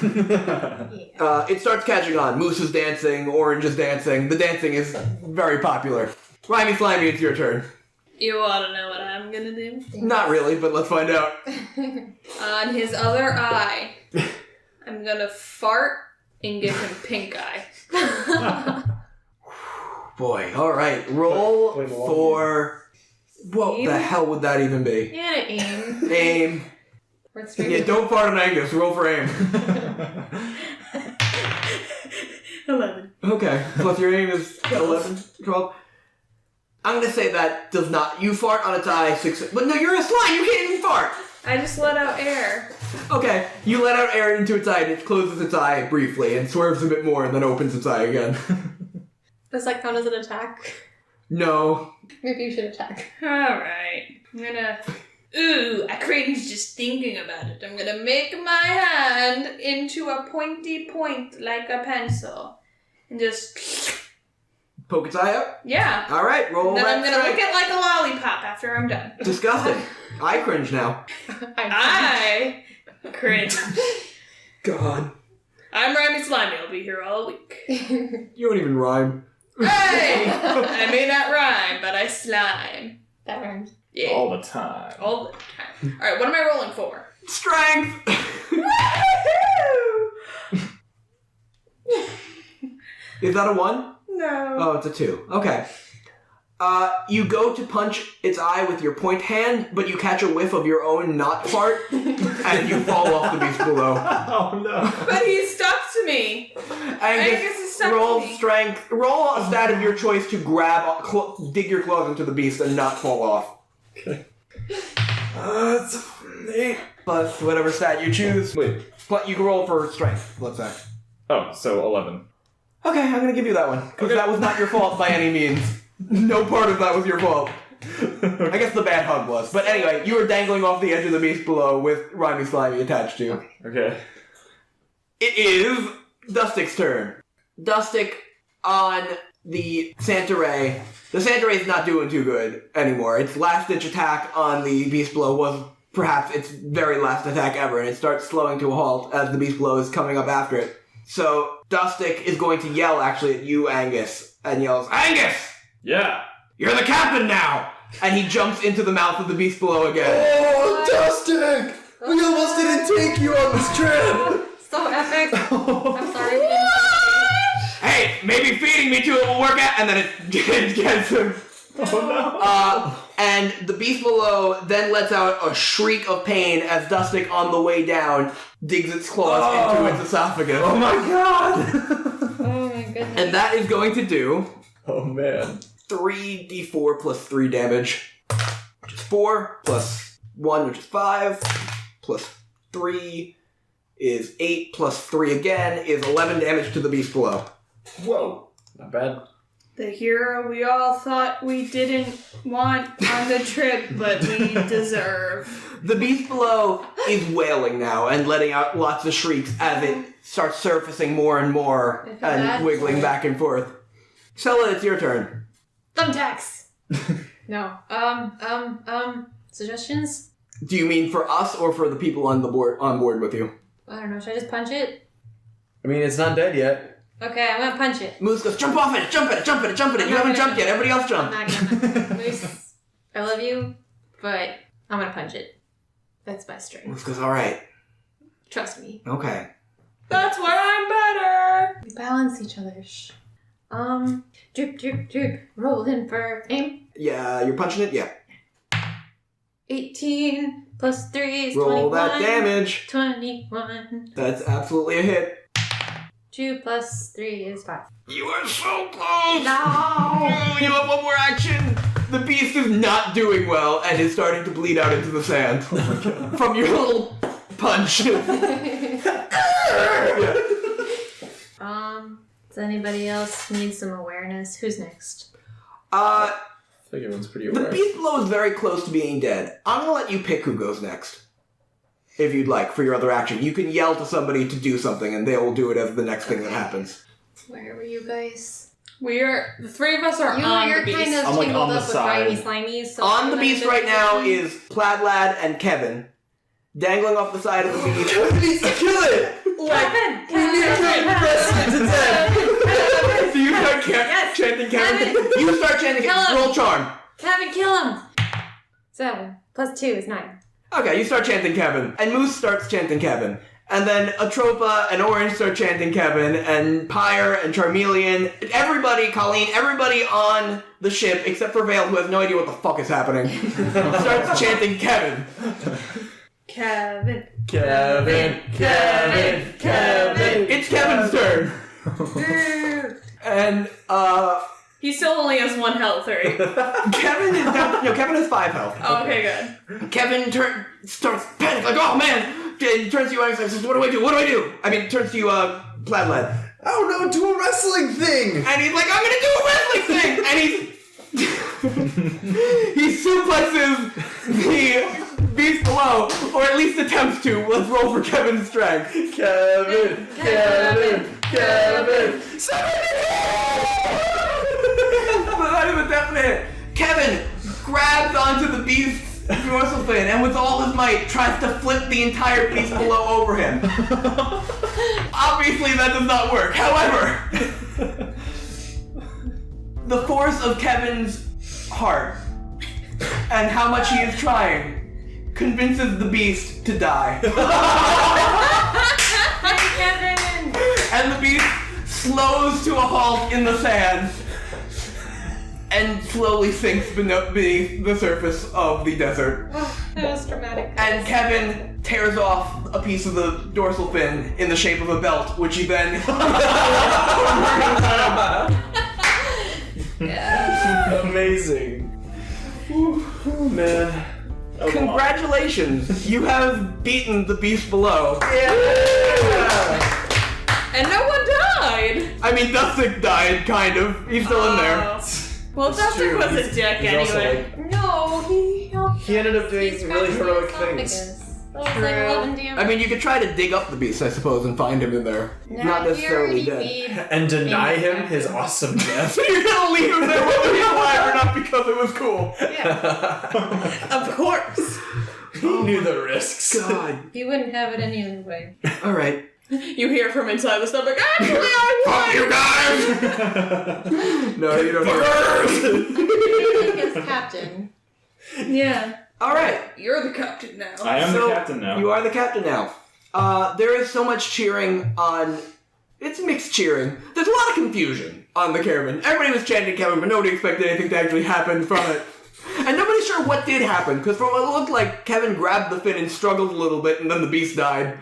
It starts catching on. Moose is dancing, Orange is dancing. The dancing is very popular. Rhymey, Slimey, it's your turn. You ought to know what I'm gonna do. Not really, but let's find out. On his other eye, I'm gonna fart and give him pink eye. Boy, alright. Roll Play the long for... What Aim? the hell would that even be? Yeah, aim. Aim. Or straight. Yeah, don't fart on Angus. Roll for aim. 11. Okay. Plus your aim is 11, 12. I'm gonna say that does not... You fart on its eye 6... But no, you're a slime! You can't even fart! I just let out air. Okay, you let out air into its eye and it closes its eye briefly and swerves a bit more and then opens its eye again. Does that count as an attack? No. Maybe you should attack. Alright. I'm gonna... Ooh, I cringe just thinking about it. I'm gonna make my hand into a pointy point like a pencil. And just... Poke its eye out? Yeah. Alright, roll Then that I'm gonna strength. lick it like a lollipop after I'm done. Disgusting. I cringe now. I cringe. God. I'm Rhymey Slimey. I'll be here all week. You don't even rhyme. Hey! I may not rhyme, but I slime. That rhymes. Yeah. All the time. All the time. Alright, what am I rolling for? Strength! Is that a 1? No. Oh, it's a 2. Okay. You go to punch its eye with your point hand, but you catch a whiff of your own not fart, and you fall off the beast below. Oh no. But he's stuck to me. Angus is stuck roll to me. strength. Roll a stat of your choice to grab, dig your claws into the beast and not fall off. Okay. It's 8. Plus whatever stat you choose. Wait. But you can roll for strength, let's say. Oh, so 11. Okay, I'm gonna give you that one, because that was not your fault by any means. No part of that was your fault. I guess the bad hug was. But anyway, you were dangling off the edge of the beast below with Rhymey Slimey attached to you. Okay. It is Dustic's turn. Dustic on the Santa Ray. The Santa Ray is not doing too good anymore. Its last-ditch attack on the beast below was perhaps its very last attack ever, and it starts slowing to a halt as the beast below is coming up after it. So Dustic is going to yell actually at you, Angus, and yells, Angus! Yeah. You're the captain now! And he jumps into the mouth of the beast below again. Oh, Dustic! We almost didn't take you on this trip! So epic. I'm sorry. We didn't Hey, maybe feeding me to it will work out, and then it gets him. Oh no. And the beast below then lets out a shriek of pain as Dustic on the way down digs its claws into its esophagus. Oh my god. Oh my goodness. And that is going to do Oh man. 3d4 plus 3 damage, which is 4, plus 1, which is 5, plus 3 is 8, plus 3 again is 11 damage to the beast below. Whoa. Not bad. The hero we all thought we didn't want on the trip, but we deserve. The beast below is wailing now and letting out lots of shrieks as it starts surfacing more and more and wiggling back and forth. Selah, it's your turn. Thumbtacks. No. Suggestions? Do you mean for us or for the people on board with you? I don't know. Should I just punch it? I mean, it's not dead yet. Okay, I'm gonna punch it. Moose goes, jump off it, jump at it, jump at it, jump at it. You haven't jumped yet. Everybody else jump. I'm not gonna. Moose, I love you, but I'm gonna punch it. That's my strength. Moose goes, all right. Trust me. Okay. That's why I'm better. We balance each other. Shh. Droop, droop, droop. Roll in for aim. Yeah, you're punching it? Yeah. 18 plus 3 is Roll 21. that damage. 21. That's absolutely a hit. 2 plus 3 is 5. You are so close! No! You have one more action! The beast is not doing well and is starting to bleed out into the sand. From your little punch. Does anybody else need some awareness? Who's next? I think everyone's pretty The aware. beast below is very close to being dead. I'm gonna let you pick who goes next. If you'd like, for your other action. You can yell to somebody to do something and they will do it as the next thing that happens. Where were you guys? The three of us are on You're the beast. kind of I'm, like, tangled on the up with side. Rhymey Slimey. So On the I'm beast gonna right now do is Plaid-Lad and Kevin. Dangling off the side of the beast. Kevin needs to kill it! Kevin! We need to press it to death! Do you start Yes. chanting Kevin? Kevin. You start chanting Kill Kevin. him. Roll charm. Kevin, kill him! 7 plus 2 is 9. Okay, you start chanting Kevin. And Moose starts chanting Kevin. And then Atropa and Orange start chanting Kevin. And Pyre and Charmeleon. Everybody, Colleen, everybody on the ship, except for Vale, who has no idea what the fuck is happening, starts chanting Kevin. Kevin. Kevin! Kevin! Kevin! It's Kevin's turn. And, He still only has 1 health, right? Kevin is down, no, Kevin has 5 health. Oh, okay, good. Kevin starts panicking, like, oh man! And turns to you and says, what do I do? What do I do? I mean, turns to you, Plaid-Lad. Oh no, do a wrestling thing! And he's like, I'm gonna do a wrestling thing! And he suplexes the beast below, or at least attempts to. Let's roll for Kevin's strength. Kevin! Kevin! Kevin! 7 That is a definite hit. Kevin grabs onto the beast's dorsal fin and with all his might tries to flip the entire beast below over him. Obviously that does not work. However, the force of Kevin's heart and how much he is trying convinces the beast to die. Hey, Kevin! And the beast slows to a halt in the sand and slowly sinks beneath the surface of the desert. Oh, that was dramatic. And Kevin tears off a piece of the dorsal fin in the shape of a belt, which he then... Amazing. Oh man. Congratulations! You have beaten the beast below. And no one died! I mean, Dustic died, kind of. He's still in there. Well, That's Dustin true. was a He's- dick he's also, anyway. No, he helped. He ended up doing He some really scratched heroic my things. esophagus. That was True. like 11 damage. I mean, you could try to dig up the beast, I suppose, and find him in there. Not necessarily dead. And deny him his awesome death. So you're gonna leave him there whether he's alive or not because it was cool. Yeah. Of course. He knew the risks. God. He wouldn't have it any other way. All right. You hear from inside the stomach, actually, I Fuck you guys! No, you don't hear. He gets captain. Yeah. All right. You're the captain now. I am So, the captain now. You are the captain now. There is so much cheering on... It's mixed cheering. There's a lot of confusion on the caravan. Everybody was chanting Kevin, but nobody expected anything to actually happen from it. And nobody's sure what did happen, because from what it looked like, Kevin grabbed the fin and struggled a little bit, and then the beast died.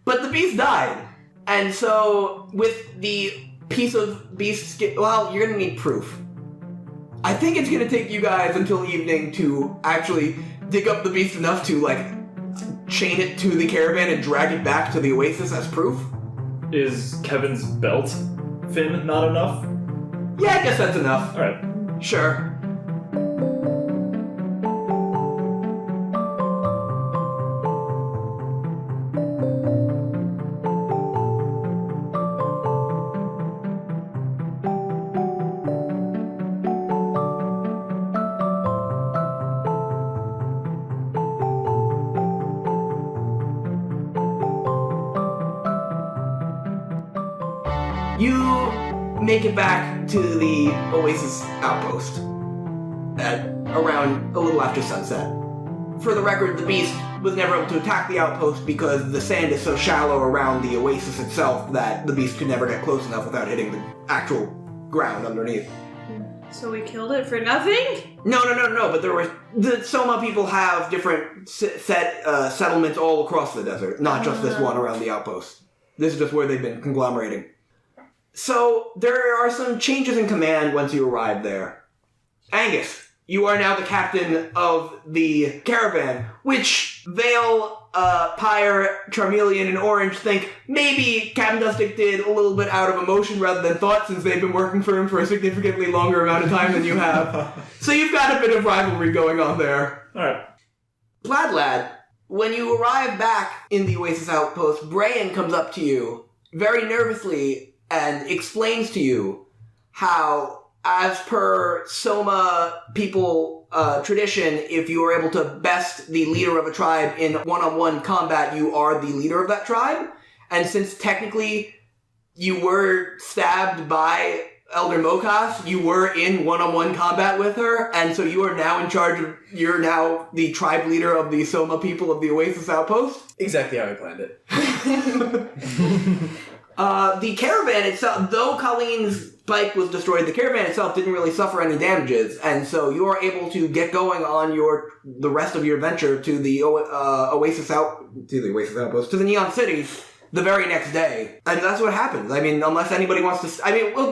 But the beast died. And so, with the piece of beast skin... Well, you're going to need proof. I think it's going to take you guys until evening to actually dig up the beast enough to, like, chain it to the caravan and drag it back to the oasis as proof. Is Kevin's belt fin not enough? Yeah, I guess that's enough. Alright. Sure. You make it back to the Oasis outpost at around a little after sunset. For the record, the beast was never able to attack the outpost because the sand is so shallow around the Oasis itself that the beast could never get close enough without hitting the actual ground underneath. So we killed it for nothing? No, but there were... The Soma people have different settlements all across the desert, not just this one around the outpost. This is just where they've been conglomerating. So, there are some changes in command once you arrive there. Angus, you are now the captain of the caravan, which Vale, Pyre, Charmeleon, and Orange think maybe Captain Dustic did a little bit out of emotion rather than thought, since they've been working for him for a significantly longer amount of time than you have. So you've got a bit of rivalry going on there. Alright. Plaid Lad, when you arrive back in the Oasis outpost, Brian comes up to you very nervously and explains to you how, as per Soma people tradition, if you are able to best the leader of a tribe in one-on-one combat, you are the leader of that tribe. And since technically you were stabbed by Elder Mokas, you were in one-on-one combat with her, and so you are now in charge of, you're now the tribe leader of the Soma people of the Oasis outpost. Exactly how I planned it. The caravan itself, though Colleen's bike was destroyed, the caravan itself didn't really suffer any damages, and so you are able to get going on the rest of your venture to the Oasis outpost, to the Neon City, the very next day. And that's what happens. I mean, unless anybody wants to...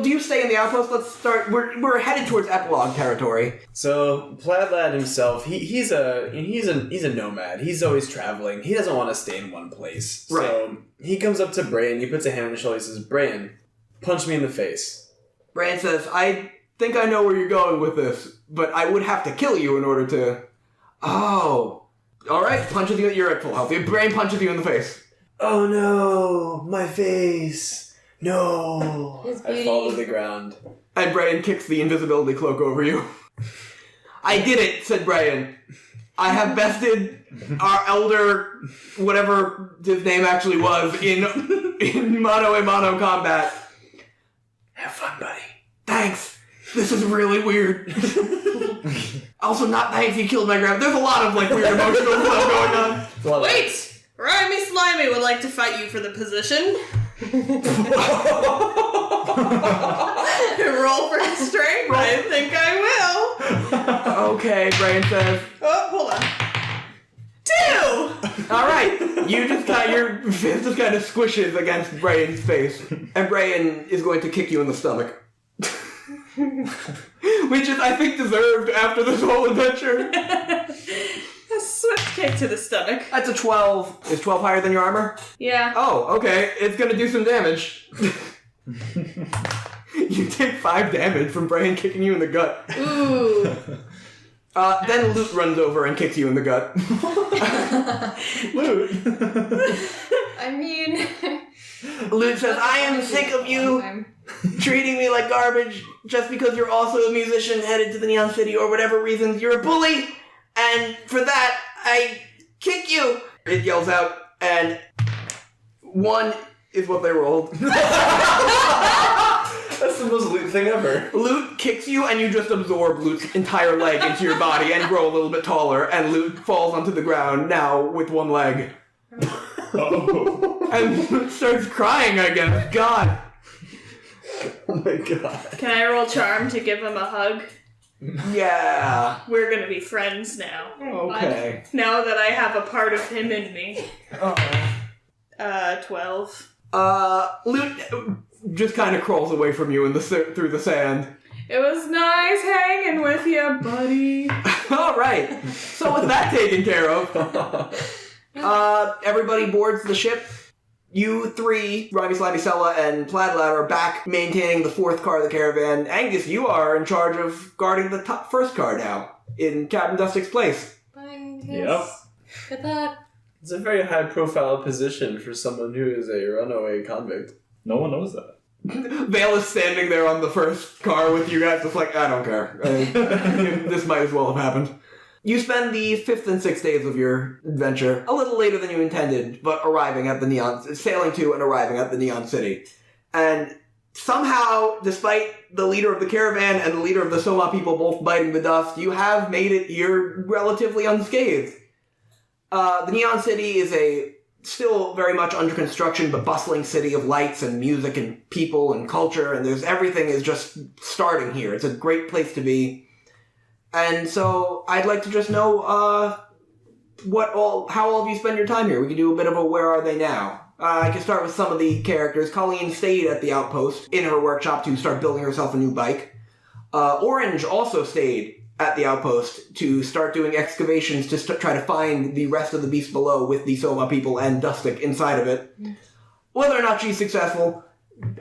do you stay in the outpost? Let's start... We're headed towards epilogue territory. So Plaid Lad himself, he's a nomad. He's always traveling. He doesn't want to stay in one place. Right. So he comes up to Brain. He puts a hand on his shoulder. He says, "Brain, punch me in the face." Bran says, "I think I know where you're going with this, but I would have to kill you in order to..." Oh. Alright, punches you. You're at full health. Bran punches you in the face. Oh no, my face. No. His I fall to the ground. And Brian kicks the invisibility cloak over you. "I did it," said Brian. "I have bested our elder, whatever his name actually was, in mano-a-mano combat." "Have fun, buddy." "Thanks. This is really weird." "Also, not thanks, you killed my grandma." There's a lot of, weird emotional stuff going on. Wait! Rhymey Slimey would like to fight you for the position. Roll for his strength. I think I will. Okay, Brian says. Oh, hold on. 2! Alright, your fist just kind of squishes against Brian's face. And Brian is going to kick you in the stomach. Which is, I think, deserved after this whole adventure. A swift kick to the stomach. That's a 12. Is 12 higher than your armor? Yeah. Oh, okay. It's gonna do some damage. You take 5 damage from Brian kicking you in the gut. Ooh. Then Loot runs over and kicks you in the gut. Loot. I mean... Loot says, "I am sick of you treating me like garbage just because you're also a musician headed to the Neon City or whatever reasons. You're a bully, and for that, kick you! It yells out, and 1 is what they rolled. That's the most loot thing ever. Loot kicks you, and you just absorb Loot's entire leg into your body and grow a little bit taller, and Loot falls onto the ground now with 1 leg. Oh. And Loot starts crying again. God. Oh my god. Can I roll charm to give him a hug? Yeah. We're gonna be friends now. Okay. Now that I have a part of him in me. Oh. 12. Loot just kind of crawls away from you through the sand. It was nice hanging with you, buddy. All right. So with that taken care of, everybody boards the ship. You 3, Rhymey, Slimey, Selah, and Plaid are back maintaining the 4th car of the caravan. Angus, you are in charge of guarding the first car now in Captain Dustick's place. Bye. Yep. Good luck. It's a very high-profile position for someone who is a runaway convict. No one knows that. Vale is standing there on the first car with you guys, just like, I don't care. This might as well have happened. You spend the 5th and 6th days of your adventure a little later than you intended, but sailing to and arriving at the Neon City. And somehow, despite the leader of the caravan and the leader of the Soma people both biting the dust, you have made it here relatively unscathed. The Neon City is still very much under construction, but bustling city of lights and music and people and culture, and everything is just starting here. It's a great place to be. And so I'd like to just know how all of you spend your time here. We can do a bit of a where are they now. I can start with some of the characters. Colleen stayed at the outpost in her workshop to start building herself a new bike. Orange also stayed at the outpost to start doing excavations to try to find the rest of the beast below with the Soma people and Dustick inside of it. Whether or not she's successful,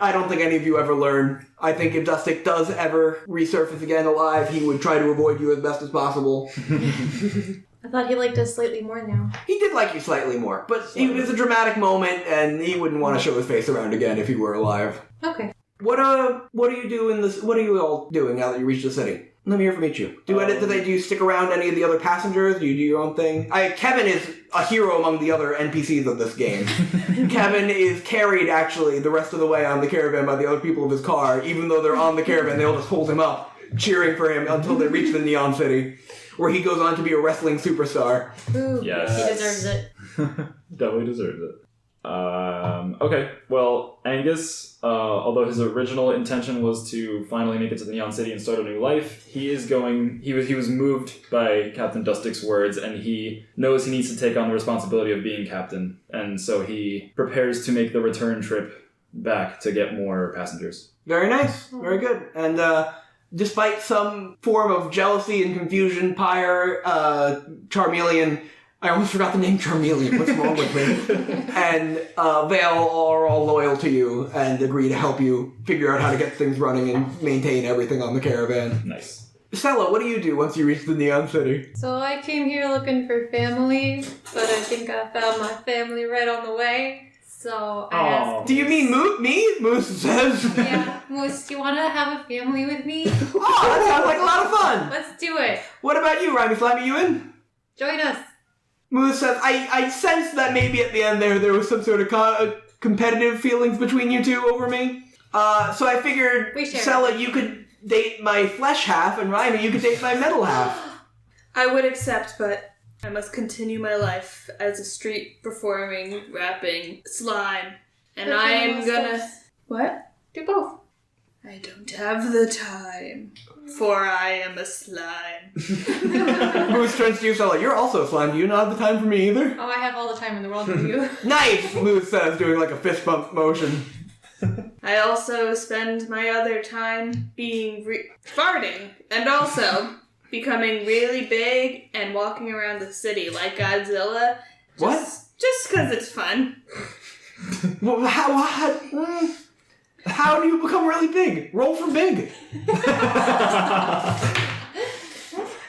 I don't think any of you ever learn. I think if Dustick does ever resurface again alive, he would try to avoid you as best as possible. I thought he liked us slightly more now. He did like you slightly more, but it was a dramatic moment, and he wouldn't want to show his face around again if he were alive. Okay. What are you doing What are you all doing now that you reached the city? Let me hear from each of you. Do you stick around any of the other passengers? Do you do your own thing? Kevin is a hero among the other NPCs of this game. Kevin is carried, actually, the rest of the way on the caravan by the other people of his car. Even though they're on the caravan, they'll just hold him up, cheering for him until they reach the Neon City, where he goes on to be a wrestling superstar. Ooh, Yes. he deserves it. Definitely deserves it. Okay, well, Angus, although his original intention was to finally make it to the Neon City and start a new life, he was moved by Captain Dustick's words, and he knows he needs to take on the responsibility of being captain, and so he prepares to make the return trip back to get more passengers. Very nice. Very good. And, despite some form of jealousy and confusion, Pyre, Charmeleon, I almost forgot the name Charmeleon. What's wrong with me? And Vale are all loyal to you and agree to help you figure out how to get things running and maintain everything on the caravan. Nice. Selah, what do you do once you reach the Neon City? So I came here looking for family, but I think I found my family right on the way. So I asked... Do you mean me? Moose says. Yeah, Moose, do you want to have a family with me? Oh, that sounds like a lot of fun. Let's do it. What about you, Rhymey Slimey? You in? Join us. Moose says, I sense that maybe at the end there was some sort of competitive feelings between you two over me. So I figured, Selah, you could date my flesh half, and Rhymey, you could date my metal half. I would accept, but I must continue my life as a street performing, rapping slime. And I am gonna... What? Do both. I don't have the time, for I am a slime. Moose turns to you, Selah. You're also a slime. Do you not have the time for me either? Oh, I have all the time in the world for you. Nice, Moose says, doing like a fist bump motion. I also spend my other time being farting, and also becoming really big and walking around the city like Godzilla. Just because it's fun. Well, how do you become really big? Roll for big.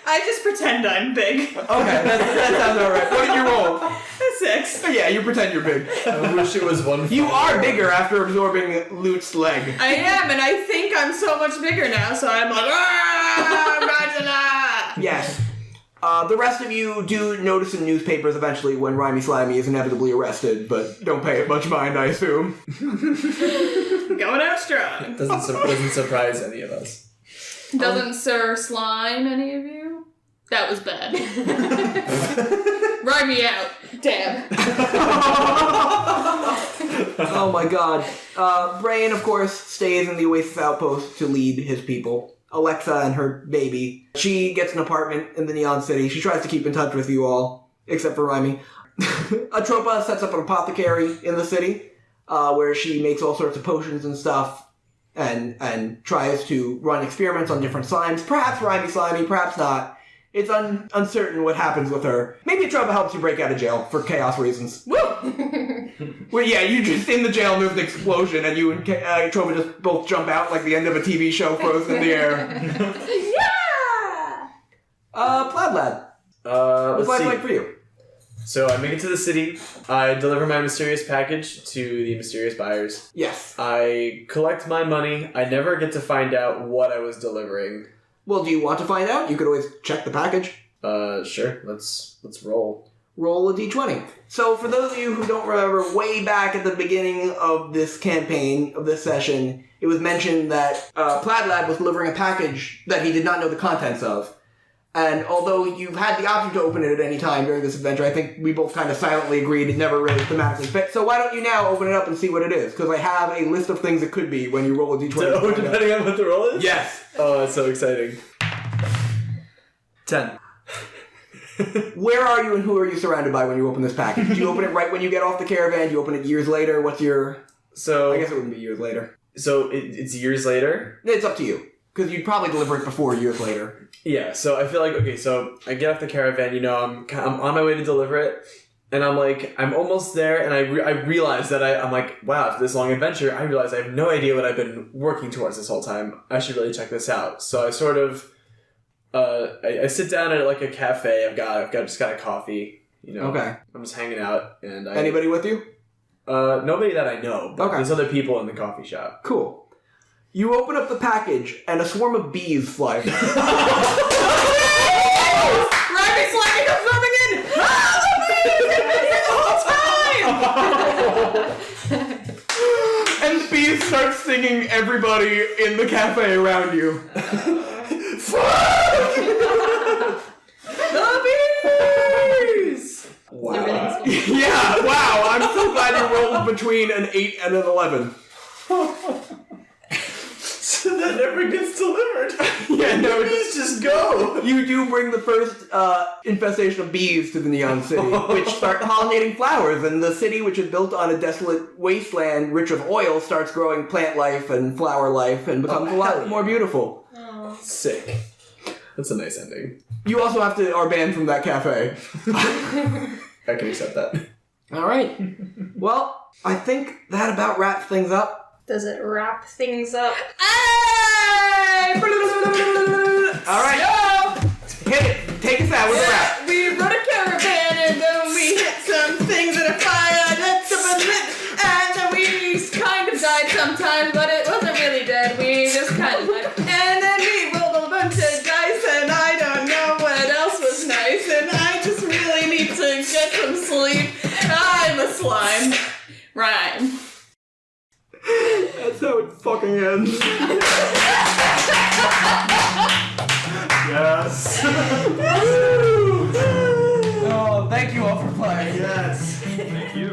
I just pretend I'm big. Okay, that sounds alright. What did you roll? A 6. Yeah, you pretend you're big. I wish it was one. You are bigger after absorbing Loot's leg. I am, and I think I'm so much bigger now, so I'm like, Godzilla! Yes. The rest of you do notice in newspapers eventually when Rhymey Slimey is inevitably arrested, but don't pay it much mind, I assume. Going out strong. Doesn't surprise any of us. Doesn't Sir Slime any of you? That was bad. Ride me out. Damn. Oh my god. Brain, of course, stays in the Oasis Outpost to lead his people. Alexa and her baby. She gets an apartment in the Neon City. She tries to keep in touch with you all, except for Rhymey. Atropa sets up an apothecary in the city, where she makes all sorts of potions and stuff, and tries to run experiments on different slimes. Perhaps Rhymey Slimy, perhaps not. It's uncertain what happens with her. Maybe Atropa helps you break out of jail for chaos reasons. Woo! Well, yeah, you just in the jail and there's an explosion, and you and Atropa just both jump out like the end of a TV show frozen in the air. Yeah! Plaid Lad. What's life like for you? So I make it to the city. I deliver my mysterious package to the mysterious buyers. Yes. I collect my money. I never get to find out what I was delivering. Well, do you want to find out? You could always check the package. Sure. Let's roll. Roll a d20. So, for those of you who don't remember, way back at the beginning of this campaign, of this session, it was mentioned that Plaid Lad was delivering a package that he did not know the contents of. And although you've had the option to open it at any time during this adventure, I think we both kind of silently agreed it never really thematically fit. So why don't you now open it up and see what it is? Because I have a list of things it could be when you roll a d20. Oh, depending on what the roll is? Yes. Oh, that's so exciting. 10. Where are you and who are you surrounded by when you open this package? Do you open it right when you get off the caravan? Do you open it years later? What's your... So I guess it wouldn't be years later. So it's years later? It's up to you. Because you'd probably deliver it before years later. Yeah, so I feel like, okay, so I get off the caravan, you know, I'm on my way to deliver it, and I'm like, I'm almost there, and I realize that I'm like, wow, after this long adventure, I realize I have no idea what I've been working towards this whole time. I should really check this out. So I sort of, I sit down at like a cafe, I've just got a coffee, you know. Okay. I'm just hanging out, and Anybody with you? Nobody that I know, but okay. There's other people in the coffee shop. Cool. You open up the package, and a swarm of bees fly out. Rhymey Slimy comes running in! Ah, the bees! They've been here the whole time! And the bees start stinging everybody in the cafe around you. Fuck! The bees! Wow. Yeah, wow, I'm so glad you rolled between an 8 and an 11. So that never gets delivered. Yeah, no, Bees just go. you do bring the first infestation of bees to the Neon City, which start pollinating flowers, and the city, which is built on a desolate wasteland rich of oil, starts growing plant life and flower life and becomes a lot more beautiful. Oh. Sick. That's a nice ending. You also are banned from that cafe. I can accept that. Alright. Well, I think that about wraps things up. Does it wrap things up? Hey! Alright. Hit it. Take us out with a wrap. We rode a caravan and then we hit some things in a fire and then we kind of died sometimes, but it wasn't really dead. We just kind of died. And then we rolled a bunch of dice and I don't know what else was nice and I just really need to get some sleep. I'm a slime. Rhyme. That's how it fucking ends. Yes. Oh, thank you all for playing. Yes. Thank you.